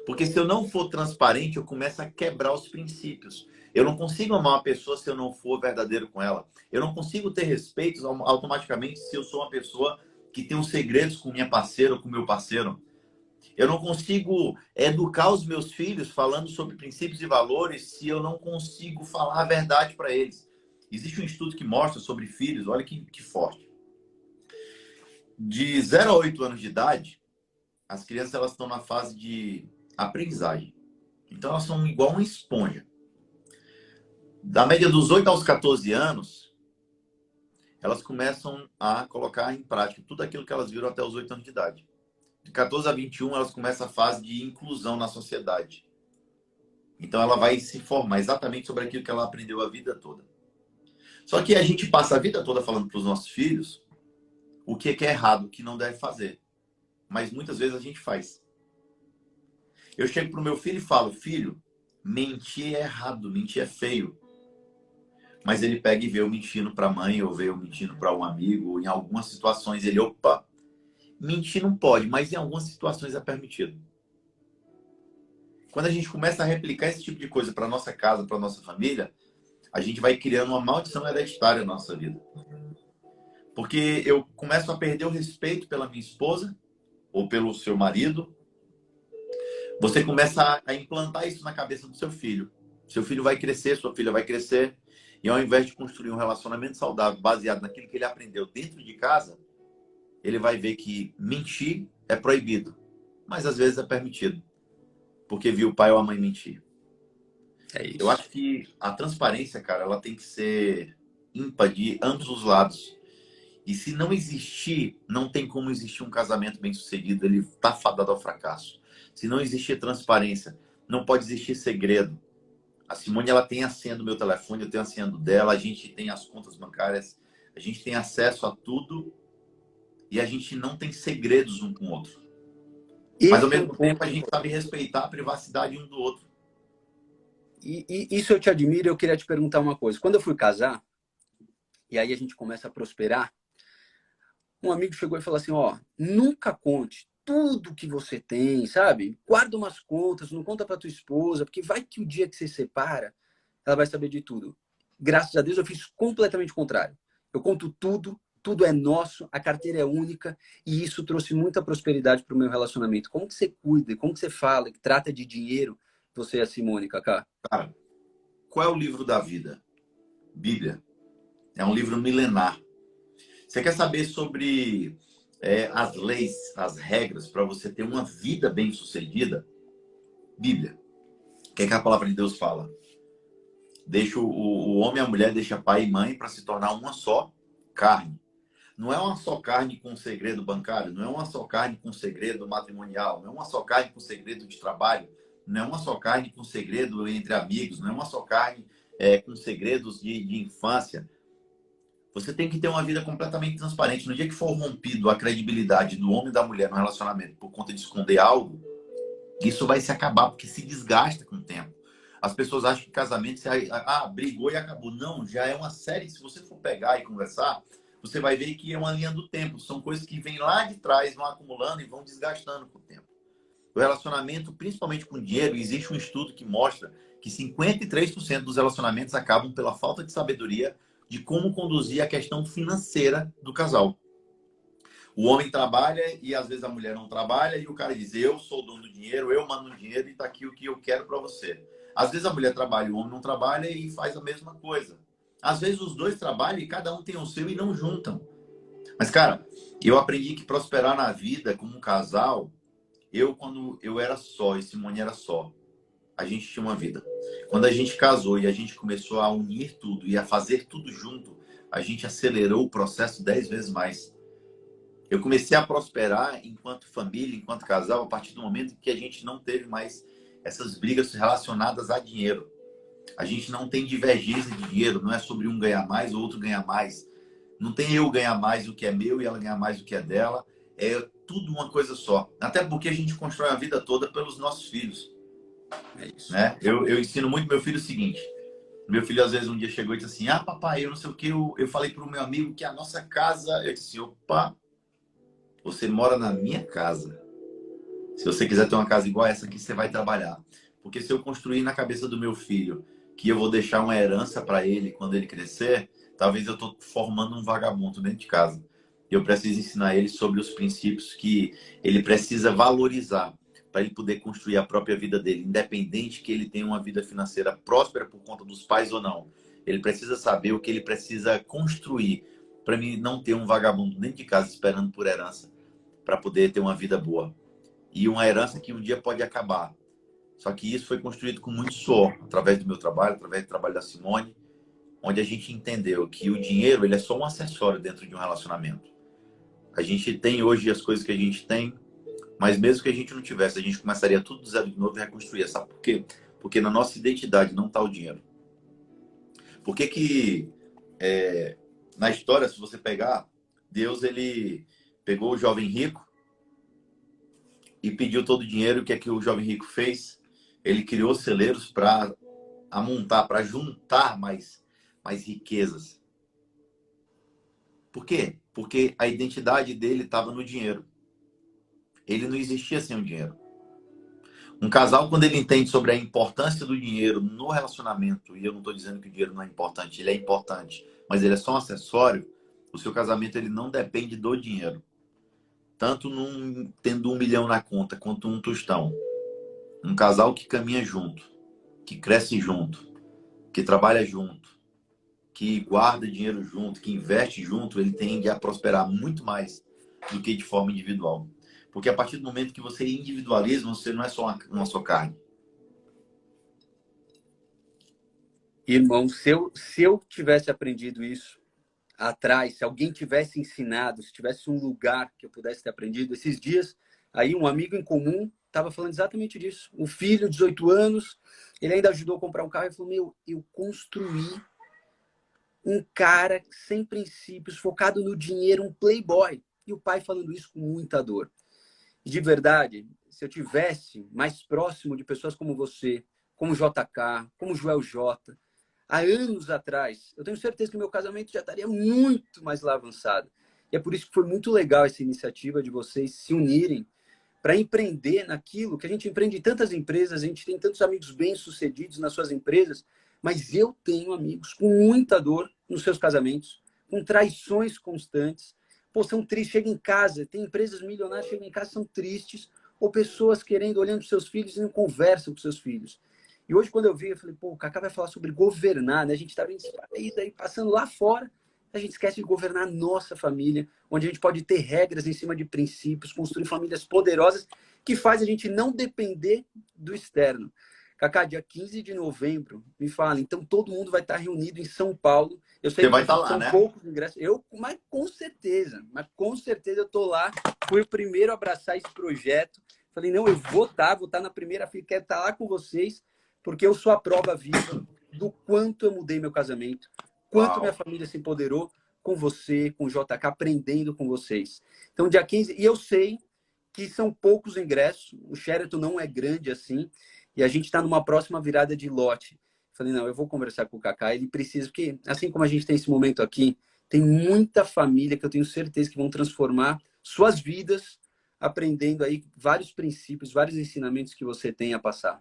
Porque se eu não for transparente, eu começo a quebrar os princípios. Eu não consigo amar uma pessoa se eu não for verdadeiro com ela. Eu não consigo ter respeito automaticamente se eu sou uma pessoa que tem uns segredos com minha parceira ou com meu parceiro. Eu não consigo educar os meus filhos falando sobre princípios e valores se eu não consigo falar a verdade para eles. Existe um estudo que mostra sobre filhos, olha que forte. De 0 a 8 anos de idade, as crianças elas estão na fase de aprendizagem. Então elas são igual uma esponja. Da média dos 8 aos 14 anos, elas começam a colocar em prática tudo aquilo que elas viram até os 8 anos de idade. De 14 a 21, elas começam a fase de inclusão na sociedade. Então ela vai se formar exatamente sobre aquilo que ela aprendeu a vida toda. Só que a gente passa a vida toda falando para os nossos filhos o que é errado, o que não deve fazer. Mas muitas vezes a gente faz. Eu chego para o meu filho e falo, filho, mentir é errado, mentir é feio. Mas ele pega e vê eu mentindo para a mãe, ou vê eu mentindo para um amigo, ou em algumas situações ele, opa, mentir não pode, mas em algumas situações é permitido. Quando a gente começa a replicar esse tipo de coisa para nossa casa, para nossa família, a gente vai criando uma maldição hereditária na nossa vida. Porque eu começo a perder o respeito pela minha esposa, ou pelo seu marido. Você começa a implantar isso na cabeça do seu filho. Seu filho vai crescer, sua filha vai crescer. E ao invés de construir um relacionamento saudável baseado naquilo que ele aprendeu dentro de casa, ele vai ver que mentir é proibido, mas às vezes é permitido, porque viu o pai ou a mãe mentir. É Eu isso. acho que a transparência, cara, ela tem que ser ímpar de ambos os lados. E se não existir, não tem como existir um casamento bem-sucedido, ele está fadado ao fracasso. Se não existir transparência, não pode existir segredo. A Simone, ela tem a senha do meu telefone, eu tenho a senha do dela, a gente tem as contas bancárias, a gente tem acesso a tudo e a gente não tem segredos um com o outro. Mas ao Esse é um mesmo tempo a ponto gente sabe importante. respeitar a privacidade um do outro. E isso eu te admiro. Eu queria te perguntar uma coisa. Quando eu fui casar, e aí a gente começa a prosperar, um amigo chegou e falou assim, ó, nunca conte tudo que você tem, sabe? Guarda umas contas, não conta para tua esposa, porque vai que o dia que você separa, ela vai saber de tudo. Graças a Deus eu fiz completamente o contrário. Eu conto tudo, tudo é nosso, a carteira é única, e isso trouxe muita prosperidade para o meu relacionamento. Como que você cuida, como que você fala, que trata de dinheiro, você e a Simone, Cacá? Cara, qual é o livro da vida? Bíblia. É um livro milenar. Você quer saber sobre as leis, as regras para você ter uma vida bem-sucedida? Bíblia. O que é que a palavra de Deus fala? Deixa o homem e a mulher, deixa pai e mãe para se tornar uma só carne. Não é uma só carne com segredo bancário, não é uma só carne com segredo matrimonial, não é uma só carne com segredo de trabalho, não é uma só carne com segredo entre amigos, não é uma só carne com segredos de infância. Você tem que ter uma vida completamente transparente. No dia que for rompido a credibilidade do homem e da mulher no relacionamento por conta de esconder algo, isso vai se acabar, porque se desgasta com o tempo. As pessoas acham que casamento, brigou e acabou. Não, já é uma série. Se você for pegar e conversar, você vai ver que é uma linha do tempo. São coisas que vêm lá de trás, vão acumulando e vão desgastando com o tempo. O relacionamento, principalmente com dinheiro, existe um estudo que mostra que 53% dos relacionamentos acabam pela falta de sabedoria de como conduzir a questão financeira do casal. O homem trabalha e às vezes a mulher não trabalha e o cara diz, eu sou o dono do dinheiro, eu mando o dinheiro e tá aqui o que eu quero para você. Às vezes a mulher trabalha e o homem não trabalha e faz a mesma coisa. Às vezes os dois trabalham e cada um tem o seu e não juntam. Mas, cara, eu aprendi que prosperar na vida como um casal, quando eu era só e Simone era só, a gente tinha uma vida. Quando a gente casou e a gente começou a unir tudo e a fazer tudo junto, a gente acelerou o processo 10 vezes mais. Eu comecei a prosperar enquanto família, enquanto casal, a partir do momento que a gente não teve mais essas brigas relacionadas a dinheiro. A gente não tem divergência de dinheiro, não é sobre um ganhar mais ou outro ganhar mais. Não tem eu ganhar mais do que é meu e ela ganhar mais do que é dela. É tudo uma coisa só. Até porque a gente constrói a vida toda pelos nossos filhos. É isso. Né? Eu ensino muito meu filho o seguinte. Meu filho, às vezes, um dia chegou e disse assim, papai, eu não sei o que, eu falei para o meu amigo que a nossa casa... Eu disse, opa, você mora na minha casa. Se você quiser ter uma casa igual a essa aqui, você vai trabalhar. Porque se eu construir na cabeça do meu filho que eu vou deixar uma herança para ele quando ele crescer, talvez eu estou formando um vagabundo dentro de casa. Eu preciso ensinar ele sobre os princípios que ele precisa valorizar para ele poder construir a própria vida dele, independente que ele tenha uma vida financeira próspera por conta dos pais ou não. Ele precisa saber o que ele precisa construir para mim não ter um vagabundo dentro de casa esperando por herança para poder ter uma vida boa. E uma herança que um dia pode acabar. Só que isso foi construído com muito suor, através do meu trabalho, através do trabalho da Simone, onde a gente entendeu que o dinheiro ele é só um acessório dentro de um relacionamento. A gente tem hoje as coisas que a gente tem, mas mesmo que a gente não tivesse, a gente começaria tudo do zero de novo e reconstruir. Sabe por quê? Porque na nossa identidade não está o dinheiro. Por que que na história, se você pegar, Deus ele pegou o jovem rico e pediu todo o dinheiro. O que é que o jovem rico fez? Ele criou celeiros para amontar, para juntar mais riquezas. Por quê? Porque a identidade dele estava no dinheiro. Ele não existia sem o dinheiro. Um casal, quando ele entende sobre a importância do dinheiro no relacionamento, e eu não estou dizendo que o dinheiro não é importante, ele é importante, mas ele é só um acessório, o seu casamento ele não depende do dinheiro. Tanto tendo 1 milhão na conta, quanto um tostão. Um casal que caminha junto, que cresce junto, que trabalha junto, que guarda dinheiro junto, que investe junto, ele tende a prosperar muito mais do que de forma individual. Porque a partir do momento que você individualiza, você não é só uma só carne. Irmão, se eu tivesse aprendido isso atrás, se alguém tivesse ensinado, se tivesse um lugar que eu pudesse ter aprendido, esses dias, aí um amigo em comum estava falando exatamente disso. O filho, 18 anos, ele ainda ajudou a comprar um carro e falou, meu, eu construí um cara sem princípios, focado no dinheiro, um playboy. E o pai falando isso com muita dor. De verdade, se eu tivesse mais próximo de pessoas como você, como JK, como Joel J, há anos atrás, eu tenho certeza que meu casamento já estaria muito mais lá avançado. E é por isso que foi muito legal essa iniciativa de vocês se unirem para empreender naquilo que a gente empreende em tantas empresas, a gente tem tantos amigos bem-sucedidos nas suas empresas, mas eu tenho amigos com muita dor nos seus casamentos, com traições constantes. Pô, são tristes, chega em casa, tem empresas milionárias, chegam em casa, são tristes, ou pessoas querendo, olhando para seus filhos e não conversam com seus filhos. E hoje, quando eu vi, eu falei, pô, o Kaká vai falar sobre governar, né? A gente está vendo esse país aí passando lá fora, a gente esquece de governar a nossa família, onde a gente pode ter regras em cima de princípios, construir famílias poderosas, que faz a gente não depender do externo. Kaká, dia 15 de novembro, me fala, então todo mundo vai estar reunido em São Paulo. Eu sei Você que vai estar lá, são né? poucos ingressos. Mas com certeza eu tô lá. Fui o primeiro a abraçar esse projeto. Falei, não, eu vou estar na primeira fila, quero estar lá com vocês, porque eu sou a prova viva do quanto eu mudei meu casamento, quanto minha família se empoderou com você, com o JK, aprendendo com vocês. Então, dia 15, e eu sei que são poucos ingressos, o Sheraton não é grande assim, e a gente está numa próxima virada de lote. Falei, não, eu vou conversar com o Kaká, ele precisa, porque assim como a gente tem esse momento aqui, tem muita família que eu tenho certeza que vão transformar suas vidas aprendendo aí vários princípios, vários ensinamentos que você tem a passar.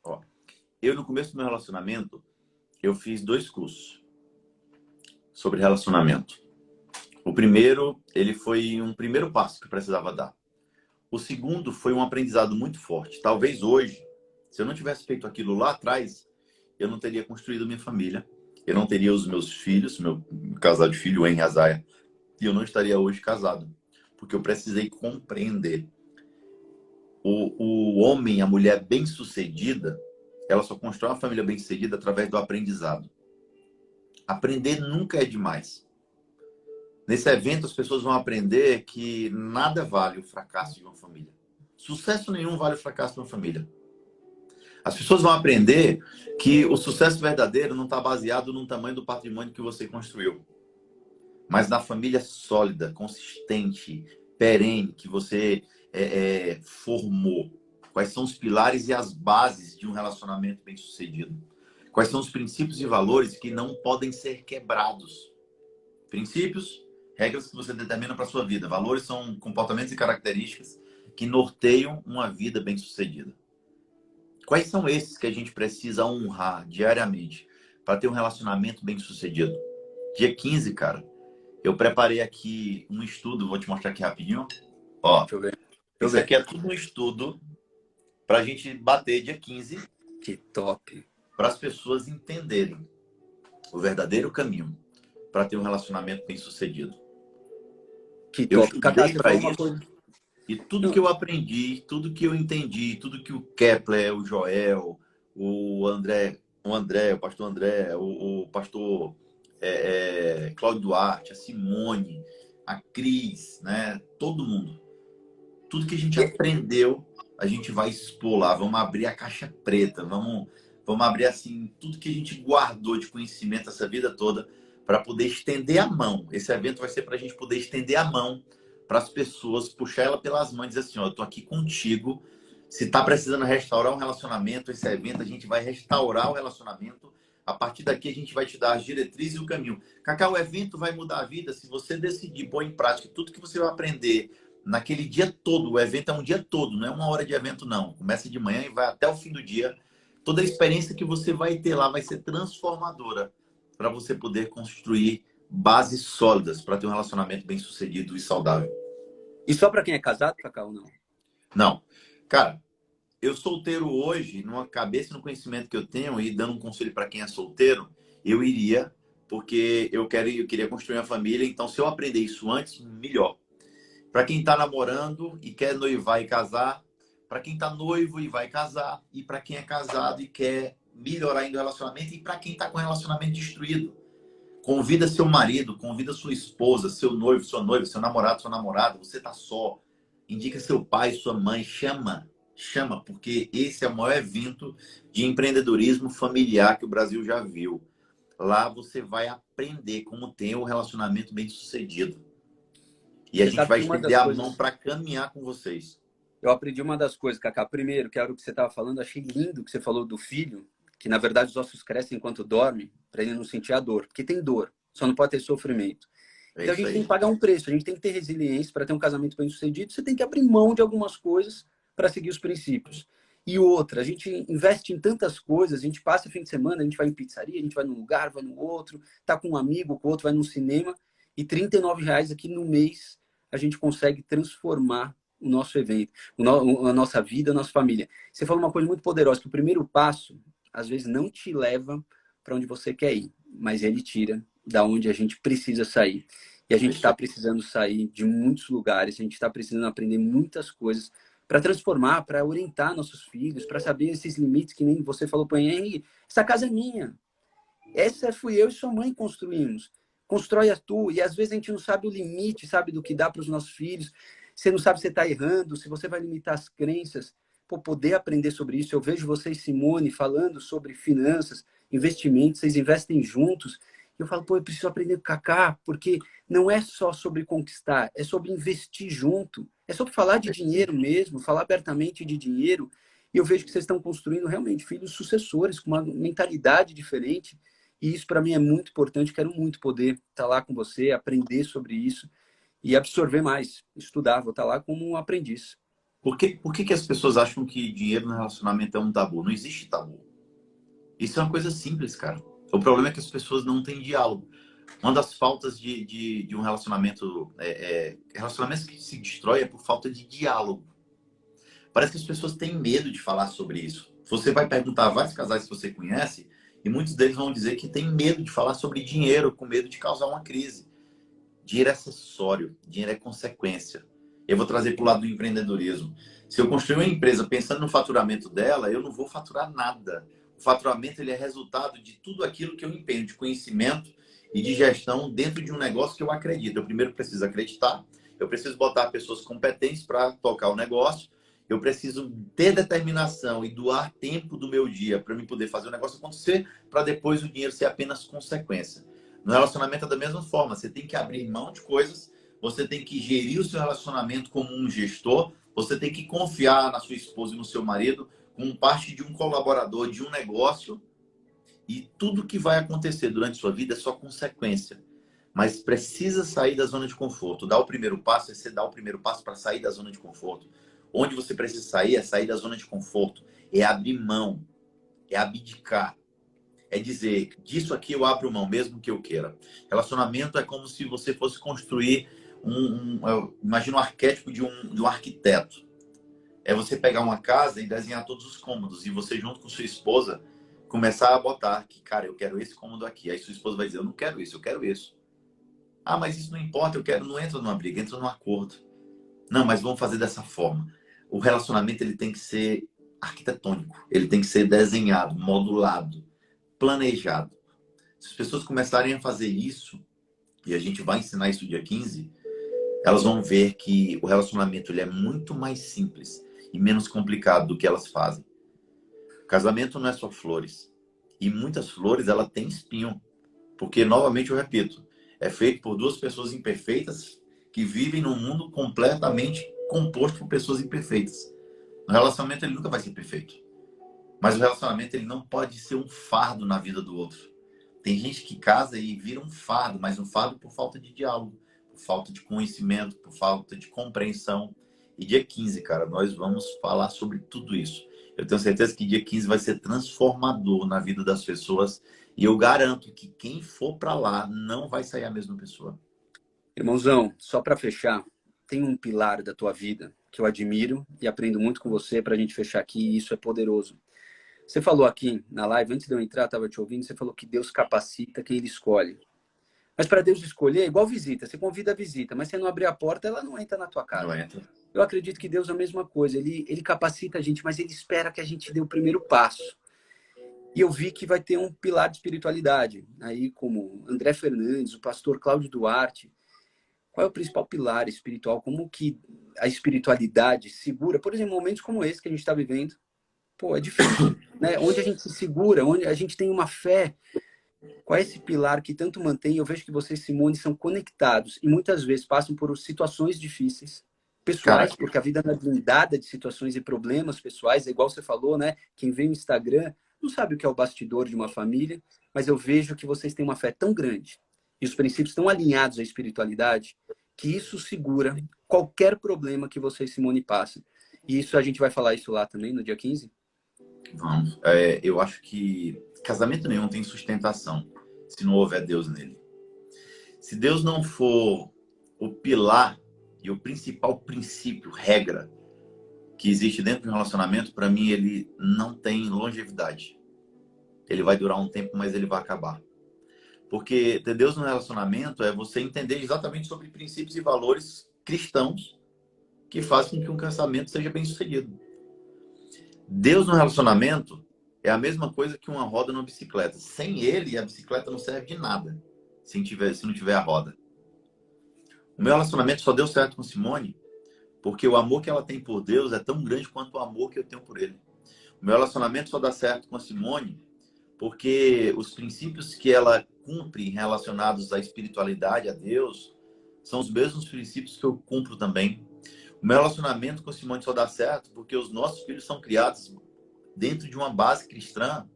Ó, eu, no começo do meu relacionamento, eu fiz 2 cursos sobre relacionamento. O primeiro, ele foi um primeiro passo que eu precisava dar. O segundo foi um aprendizado muito forte. Talvez hoje, se eu não tivesse feito aquilo lá atrás, eu não teria construído minha família, eu não teria os meus filhos, meu casal de filho, em Azaia, e eu não estaria hoje casado, porque eu precisei compreender. O homem, a mulher bem-sucedida, ela só constrói uma família bem-sucedida através do aprendizado. Aprender nunca é demais. Nesse evento, as pessoas vão aprender que nada vale o fracasso de uma família. Sucesso nenhum vale o fracasso de uma família. As pessoas vão aprender que o sucesso verdadeiro não está baseado no tamanho do patrimônio que você construiu, mas na família sólida, consistente, perene, que você formou. Quais são os pilares e as bases de um relacionamento bem-sucedido? Quais são os princípios e valores que não podem ser quebrados? Princípios, regras que você determina para a sua vida. Valores são comportamentos e características que norteiam uma vida bem-sucedida. Quais são esses que a gente precisa honrar diariamente para ter um relacionamento bem-sucedido? Dia 15, cara, eu preparei aqui um estudo, vou te mostrar aqui rapidinho. Ó, Deixa eu ver. Isso aqui é tudo um estudo para a gente bater dia 15. Que top. Para as pessoas entenderem o verdadeiro caminho para ter um relacionamento bem-sucedido. Que Eu top. Kaká, estudei você para falou uma isso. coisa. E tudo que eu aprendi, tudo que eu entendi, tudo que o Kepler, o Joel, o pastor André, o pastor Cláudio Duarte, a Simone, a Cris, né? Todo mundo. Tudo que a gente aprendeu, a gente vai expor lá. Vamos abrir a caixa preta, vamos abrir assim tudo que a gente guardou de conhecimento essa vida toda para poder estender a mão. Esse evento vai ser para a gente poder estender a mão para as pessoas, puxar ela pelas mãos e dizer assim, ó, eu tô aqui contigo Se está precisando restaurar um relacionamento, esse evento, a gente vai restaurar o relacionamento. A partir daqui, a gente vai te dar as diretrizes e o caminho. Cacá, o evento vai mudar a vida se você decidir pôr em prática tudo que você vai aprender naquele dia todo. O evento é um dia todo, não é uma hora de evento, não. Começa de manhã e vai até o fim do dia. Toda a experiência que você vai ter lá vai ser transformadora para você poder construir bases sólidas para ter um relacionamento bem sucedido e saudável. E só para quem é casado, Cacá, ou não? Não. Cara, eu solteiro hoje, numa cabeça e no conhecimento que eu tenho, e dando um conselho para quem é solteiro, eu iria, porque eu queria construir uma família, então se eu aprender isso antes, melhor. Para quem está namorando e quer noivar e casar, para quem está noivo e vai casar, e para quem é casado e quer melhorar ainda o relacionamento, e para quem está com o relacionamento destruído. Convida seu marido, convida sua esposa, seu noivo, sua noiva, seu namorado, sua namorada, você está só. Indica seu pai, sua mãe, chama, porque esse é o maior evento de empreendedorismo familiar que o Brasil já viu. Lá você vai aprender como ter um relacionamento bem sucedido. E a gente vai estender a mão para caminhar com vocês. Eu aprendi uma das coisas, Cacá. Primeiro, que era o que você estava falando, achei lindo que você falou do filho, que na verdade os ossos crescem enquanto dorme, para ele não sentir a dor. Porque tem dor, só não pode ter sofrimento. Então a gente tem que pagar um preço, a gente tem que ter resiliência para ter um casamento bem sucedido. Você tem que abrir mão de algumas coisas para seguir os princípios. E outra, a gente investe em tantas coisas, a gente passa o fim de semana, a gente vai em pizzaria, a gente vai num lugar, vai no outro, tá com um amigo, com outro, vai num cinema, e R$39 aqui no mês a gente consegue transformar o nosso evento, a nossa vida, a nossa família. Você falou uma coisa muito poderosa, que o primeiro passo, às vezes, não te leva para onde você quer ir, mas ele tira da onde a gente precisa sair. E a gente está precisando sair de muitos lugares, a gente está precisando aprender muitas coisas para transformar, para orientar nossos filhos, para saber esses limites que nem você falou para ele. Essa casa é minha. Essa fui eu e sua mãe construímos. Constrói a tua. E às vezes a gente não sabe o limite, sabe, do que dá para os nossos filhos. Você não sabe se você está errando, se você vai limitar as crenças. Pô, poder aprender sobre isso. Eu vejo você e Simone falando sobre finanças, investimentos, vocês investem juntos. Eu falo, pô, eu preciso aprender com o Cacá, porque não é só sobre conquistar, é sobre investir junto. É sobre falar de dinheiro mesmo, falar abertamente de dinheiro. E eu vejo que vocês estão construindo realmente filhos sucessores, com uma mentalidade diferente. E isso para mim é muito importante. Quero muito poder estar lá com você, aprender sobre isso e absorver mais, estudar. Vou estar lá como um aprendiz. Por que as pessoas acham que dinheiro no relacionamento é um tabu? Não existe tabu. Isso é uma coisa simples, cara. O problema é que as pessoas não têm diálogo. Uma das faltas de um relacionamento... relacionamentos que se destrói é por falta de diálogo. Parece que as pessoas têm medo de falar sobre isso. Você vai perguntar a vários casais que você conhece e muitos deles vão dizer que tem medo de falar sobre dinheiro, com medo de causar uma crise. Dinheiro é acessório, dinheiro é consequência. Eu vou trazer para o lado do empreendedorismo. Se eu construir uma empresa pensando no faturamento dela, eu não vou faturar nada. O faturamento ele é resultado de tudo aquilo que eu empenho de conhecimento e de gestão dentro de um negócio que eu acredito. Eu primeiro preciso acreditar, eu preciso botar pessoas competentes para tocar o negócio, eu preciso ter determinação e doar tempo do meu dia para me poder fazer o negócio acontecer, para depois o dinheiro ser apenas consequência. No relacionamento é da mesma forma, você tem que abrir mão de coisas, você tem que gerir o seu relacionamento como um gestor, você tem que confiar na sua esposa e no seu marido como parte de um colaborador, de um negócio, e tudo que vai acontecer durante sua vida é só consequência. Mas precisa sair da zona de conforto. Dar o primeiro passo é você dar o primeiro passo para sair da zona de conforto. Onde você precisa sair é sair da zona de conforto. É abrir mão. É abdicar. É dizer, disso aqui eu abro mão, mesmo que eu queira. Relacionamento é como se você fosse construir imagina um arquétipo de um arquiteto. É você pegar uma casa e desenhar todos os cômodos. E você, junto com sua esposa, começar a botar que, cara, eu quero esse cômodo aqui. Aí sua esposa vai dizer, eu não quero isso, eu quero isso. Ah, mas isso não importa, não entra numa briga, entra num acordo. Não, mas vamos fazer dessa forma. O relacionamento ele tem que ser arquitetônico. Ele tem que ser desenhado, modulado, planejado. Se as pessoas começarem a fazer isso, e a gente vai ensinar isso dia 15, elas vão ver que o relacionamento ele é muito mais simples e menos complicado do que elas fazem. O casamento não é só flores. E muitas flores, ela tem espinho. Porque, novamente, eu repito, é feito por duas pessoas imperfeitas que vivem num mundo completamente composto por pessoas imperfeitas. O relacionamento ele nunca vai ser perfeito. Mas o relacionamento ele não pode ser um fardo na vida do outro. Tem gente que casa e vira um fardo, mas um fardo por falta de diálogo, por falta de conhecimento, por falta de compreensão. E dia 15, cara, nós vamos falar sobre tudo isso. Eu tenho certeza que dia 15 vai ser transformador na vida das pessoas. E eu garanto que quem for para lá não vai sair a mesma pessoa. Irmãozão, só para fechar, tem um pilar da tua vida que eu admiro e aprendo muito com você para a gente fechar aqui, e isso é poderoso. Você falou aqui na live, antes de eu entrar, estava te ouvindo, você falou que Deus capacita quem Ele escolhe. Mas para Deus escolher, é igual visita. Você convida a visita, mas se você não abrir a porta, ela não entra na tua casa. Não entra. Eu acredito que Deus é a mesma coisa. Ele capacita a gente, mas Ele espera que a gente dê o primeiro passo. E eu vi que vai ter um pilar de espiritualidade. Aí, como André Fernandes, o pastor Cláudio Duarte. Qual é o principal pilar espiritual? Como que a espiritualidade segura? Por exemplo, momentos como esse que a gente está vivendo. Pô, é difícil, né? Onde a gente se segura, onde a gente tem uma fé. Qual é esse pilar que tanto mantém? Eu vejo que vocês, Simone, são conectados e muitas vezes passam por situações difíceis, pessoais, porque a vida não é blindada de situações e problemas pessoais, é igual você falou, né? Quem vê o Instagram não sabe o que é o bastidor de uma família, mas eu vejo que vocês têm uma fé tão grande e os princípios tão alinhados à espiritualidade que isso segura qualquer problema que você, Simone, passa. E isso a gente vai falar isso lá também no dia 15? Vamos. Eu acho que casamento nenhum tem sustentação se não houver Deus nele. Se Deus não for o pilar e o principal princípio, regra, que existe dentro de um relacionamento, para mim ele não tem longevidade. Ele vai durar um tempo, mas ele vai acabar. Porque ter Deus no relacionamento é você entender exatamente sobre princípios e valores cristãos que fazem com que um casamento seja bem sucedido. Deus no relacionamento é a mesma coisa que uma roda numa bicicleta. Sem ele, a bicicleta não serve de nada se não tiver a roda. O meu relacionamento só deu certo com Simone porque o amor que ela tem por Deus é tão grande quanto o amor que eu tenho por ele. O meu relacionamento só dá certo com a Simone porque os princípios que ela cumpre relacionados à espiritualidade, a Deus, são os mesmos princípios que eu cumpro também. O meu relacionamento com a Simone só dá certo porque os nossos filhos são criados dentro de uma base cristã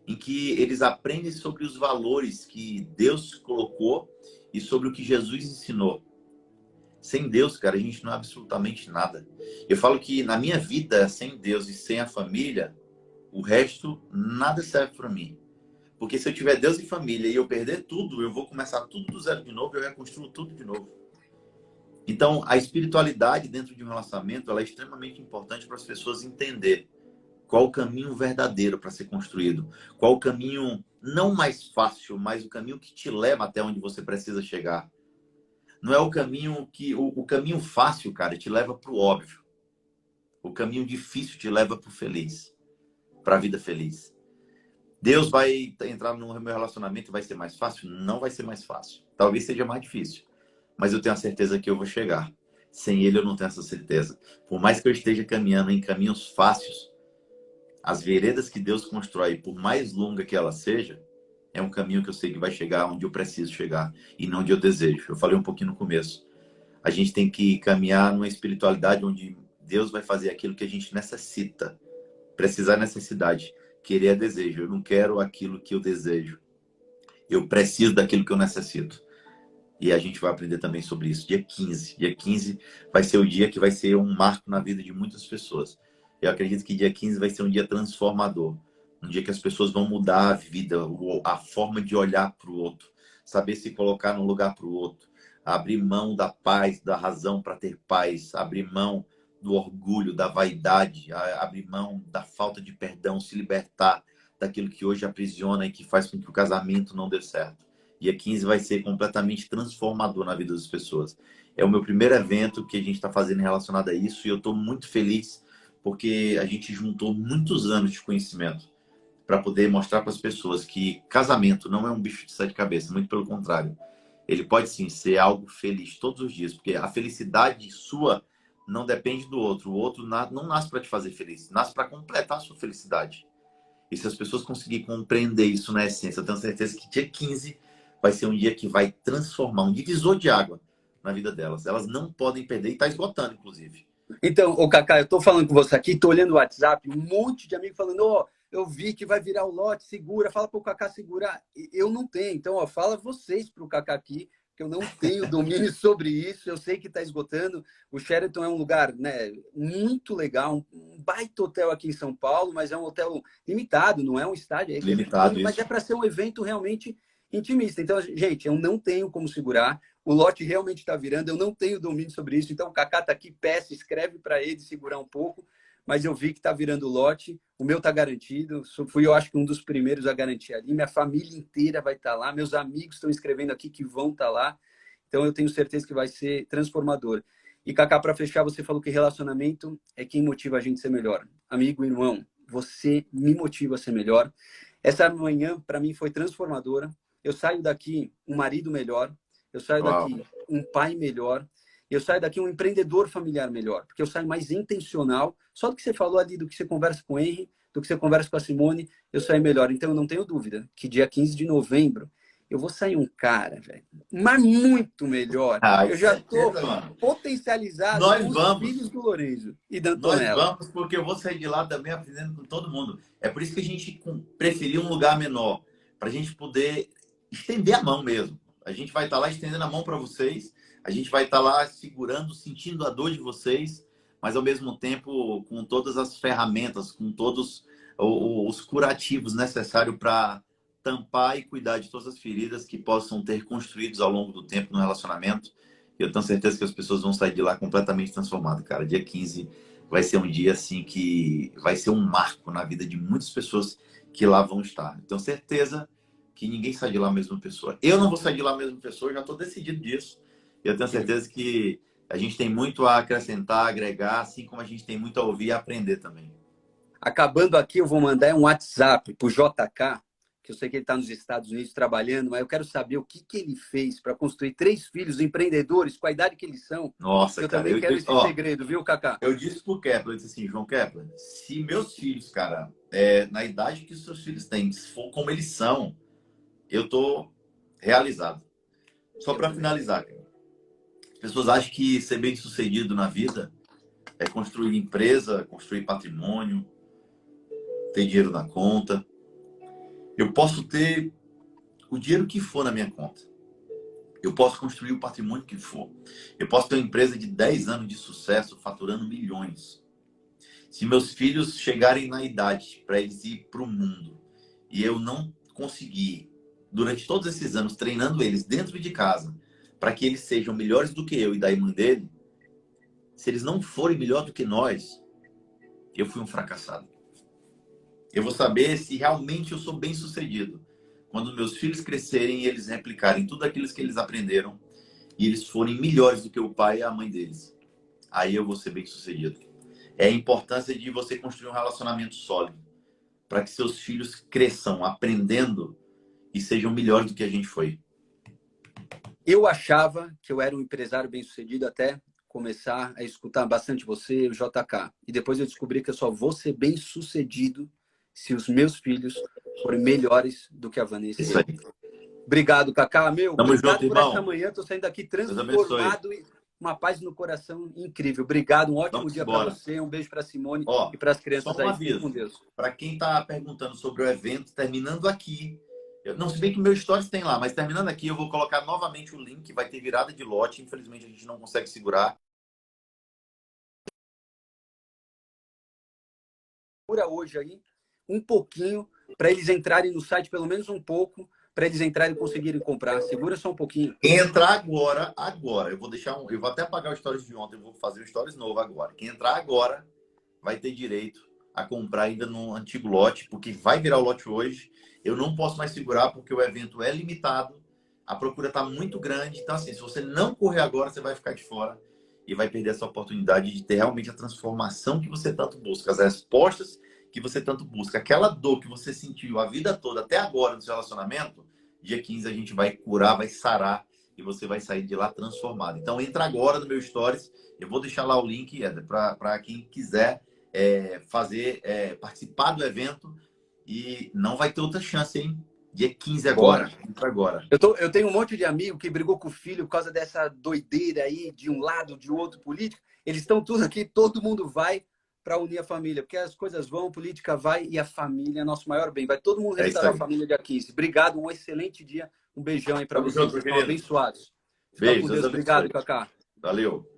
em que eles aprendem sobre os valores que Deus colocou e sobre o que Jesus ensinou. Sem Deus, cara, a gente não é absolutamente nada. Eu falo que na minha vida, sem Deus e sem a família, o resto, nada serve para mim. Porque se eu tiver Deus e família e eu perder tudo, eu vou começar tudo do zero de novo, eu reconstruo tudo de novo. Então, a espiritualidade dentro de um relacionamento, ela é extremamente importante para as pessoas entenderem qual o caminho verdadeiro para ser construído. Qual o caminho, não mais fácil, mas o caminho que te leva até onde você precisa chegar. Não é o caminho que... O caminho fácil, cara, te leva para o óbvio. O caminho difícil te leva para o feliz. Para a vida feliz. Deus vai entrar no meu relacionamento e vai ser mais fácil? Não vai ser mais fácil. Talvez seja mais difícil. Mas eu tenho a certeza que eu vou chegar. Sem ele eu não tenho essa certeza. Por mais que eu esteja caminhando em caminhos fáceis, as veredas que Deus constrói, por mais longa que ela seja, é um caminho que eu sei que vai chegar onde eu preciso chegar e não onde eu desejo. Eu falei um pouquinho no começo. A gente tem que caminhar numa espiritualidade onde Deus vai fazer aquilo que a gente necessita. Precisar é necessidade. Querer é desejo. Eu não quero aquilo que eu desejo. Eu preciso daquilo que eu necessito. E a gente vai aprender também sobre isso. Dia 15. Dia 15 vai ser o dia que vai ser um marco na vida de muitas pessoas. Eu acredito que dia 15 vai ser um dia transformador. Um dia que as pessoas vão mudar a vida, a forma de olhar para o outro. Saber se colocar no lugar para o outro. Abrir mão da paz, da razão para ter paz. Abrir mão do orgulho, da vaidade. Abrir mão da falta de perdão. Se libertar daquilo que hoje aprisiona e que faz com que o casamento não dê certo. Dia 15 vai ser completamente transformador na vida das pessoas. É o meu primeiro evento que a gente está fazendo relacionado a isso e eu estou muito feliz porque a gente juntou muitos anos de conhecimento para poder mostrar para as pessoas que casamento não é um bicho de sete cabeças, muito pelo contrário. Ele pode sim ser algo feliz todos os dias, porque a felicidade sua não depende do outro. O outro não nasce para te fazer feliz, nasce para completar a sua felicidade. E se as pessoas conseguirem compreender isso na essência, eu tenho certeza que dia 15 vai ser um dia que vai transformar, um divisor de água na vida delas. Elas não podem perder, e está esgotando, inclusive. Então, ô Cacá, eu tô falando com você aqui, tô olhando o WhatsApp, um monte de amigo falando, ó, eu vi que vai virar o lote, segura, fala pro Cacá segurar. Eu não tenho, então, ó, fala vocês pro Cacá aqui, que eu não tenho domínio sobre isso, eu sei que tá esgotando. O Sheraton é um lugar, né, muito legal, um baita hotel aqui em São Paulo, mas é um hotel limitado, não é um estádio, é que é Limitado pequeno, mas é isso. para ser um evento realmente intimista. Então, gente, eu não tenho como segurar. O lote realmente está virando, eu não tenho domínio sobre isso. Então, o Cacá está aqui, peça, escreve para ele segurar um pouco, mas eu vi que está virando o lote. O meu está garantido. Fui, eu acho que um dos primeiros a garantir ali. Minha família inteira vai estar lá. Meus amigos estão escrevendo aqui que vão estar lá. Então, eu tenho certeza que vai ser transformador. E, Cacá, para fechar, você falou que relacionamento é quem motiva a gente a ser melhor. Amigo, irmão, você me motiva a ser melhor. Essa manhã, para mim, foi transformadora. Eu saio daqui um marido melhor, eu saio Uau. daqui um pai melhor, eu saio daqui um empreendedor familiar melhor, porque eu saio mais intencional. Só do que você falou ali, do que você conversa com o Henry, do que você conversa com a Simone, eu saio melhor. Então, eu não tenho dúvida que dia 15 de novembro eu vou sair um cara, velho, mas muito melhor. Ai, Eu já estou certeza, mano. potencializado Nós com os filhos vamos. do Lorenzo e da Nós Antonella. vamos, porque eu vou sair de lá também aprendendo com todo mundo. É por isso que a gente preferiu um lugar menor, para a gente poder estender a mão mesmo. A gente vai estar lá estendendo a mão para vocês, a gente vai estar lá segurando, sentindo a dor de vocês, mas ao mesmo tempo com todas as ferramentas, com todos os curativos necessários para tampar e cuidar de todas as feridas que possam ter construídos ao longo do tempo no relacionamento. Eu tenho certeza que as pessoas vão sair de lá completamente transformadas, cara. Dia 15 vai ser um dia assim que vai ser um marco na vida de muitas pessoas que lá vão estar. Eu tenho certeza que ninguém sai de lá a mesma pessoa. Eu não vou sair de lá a mesma pessoa, eu já estou decidido disso. Eu tenho certeza que a gente tem muito a acrescentar, agregar, assim como a gente tem muito a ouvir e a aprender também. Acabando aqui, eu vou mandar um WhatsApp pro JK, que eu sei que ele está nos Estados Unidos trabalhando, mas eu quero saber o que ele fez para construir 3 filhos empreendedores com a idade que eles são. Nossa, Eu cara, também quero esse segredo, viu, Cacá? eu disse pro Kepler, eu disse assim, João Kepler, se meus filhos, cara, na idade que os seus filhos têm, se for como eles são, eu tô realizado. Só para finalizar, cara. As pessoas acham que ser bem-sucedido na vida é construir empresa, construir patrimônio, ter dinheiro na conta. Eu posso ter o dinheiro que for na minha conta. Eu posso construir o patrimônio que for. Eu posso ter uma empresa de 10 anos de sucesso, faturando milhões. Se meus filhos chegarem na idade para eles ir para o mundo e eu não conseguir, durante todos esses anos, treinando eles dentro de casa, para que eles sejam melhores do que eu e da irmã dele, se eles não forem melhor do que nós, eu fui um fracassado. Eu vou saber se realmente eu sou bem sucedido quando meus filhos crescerem e eles replicarem tudo aquilo que eles aprenderam e eles forem melhores do que o pai e a mãe deles. Aí eu vou ser bem sucedido. É a importância de você construir um relacionamento sólido para que seus filhos cresçam aprendendo e sejam melhores do que a gente foi. Eu achava que eu era um empresário bem-sucedido até começar a escutar bastante você, o JK. E depois eu descobri que eu só vou ser bem-sucedido se os meus filhos forem melhores do que a Vanessa. Isso aí. Obrigado, Cacá. Meu, Tamo obrigado junto, por irmão. essa manhã. Estou saindo daqui Deus transformado e uma paz no coração incrível. Obrigado, um ótimo Vamos dia para embora. você. Um beijo para Simone Ó, e para as só crianças um aí. Fiquem aviso. com Deus. Para quem está perguntando sobre o evento, terminando aqui. Não, se bem que meu stories tem lá, mas terminando aqui, eu vou colocar novamente o link. Vai ter virada de lote. Infelizmente, a gente não consegue segurar. Procura hoje aí um pouquinho para eles entrarem no site, pelo menos um pouco, para eles entrarem e conseguirem comprar. Segura só um pouquinho. Quem entrar agora, eu vou deixar eu vou até apagar o stories de ontem, eu vou fazer o stories novo agora. Quem entrar agora vai ter direito a comprar ainda no antigo lote, porque vai virar o lote hoje. Eu não posso mais segurar porque o evento é limitado, a procura está muito grande. Então, assim, se você não correr agora, você vai ficar de fora e vai perder essa oportunidade de ter realmente a transformação que você tanto busca, as respostas que você tanto busca. Aquela dor que você sentiu a vida toda, até agora, no seu relacionamento, dia 15 a gente vai curar, vai sarar e você vai sair de lá transformado. Então, entra agora no meu Stories. Eu vou deixar lá o link para quem quiser participar do evento. E não vai ter outra chance, hein? Dia 15 agora. Bora. Entra agora. Eu tenho um monte de amigo que brigou com o filho por causa dessa doideira aí, de um lado, de outro político. Eles estão tudo aqui, todo mundo vai para unir a família, porque as coisas vão, a política vai e a família é nosso maior bem. Vai todo mundo restaurar a família dia 15. Obrigado, um excelente dia. Um beijão aí para vocês. Estão abençoados. Fica Beijo, com Deus. Obrigado, Cacá. Valeu.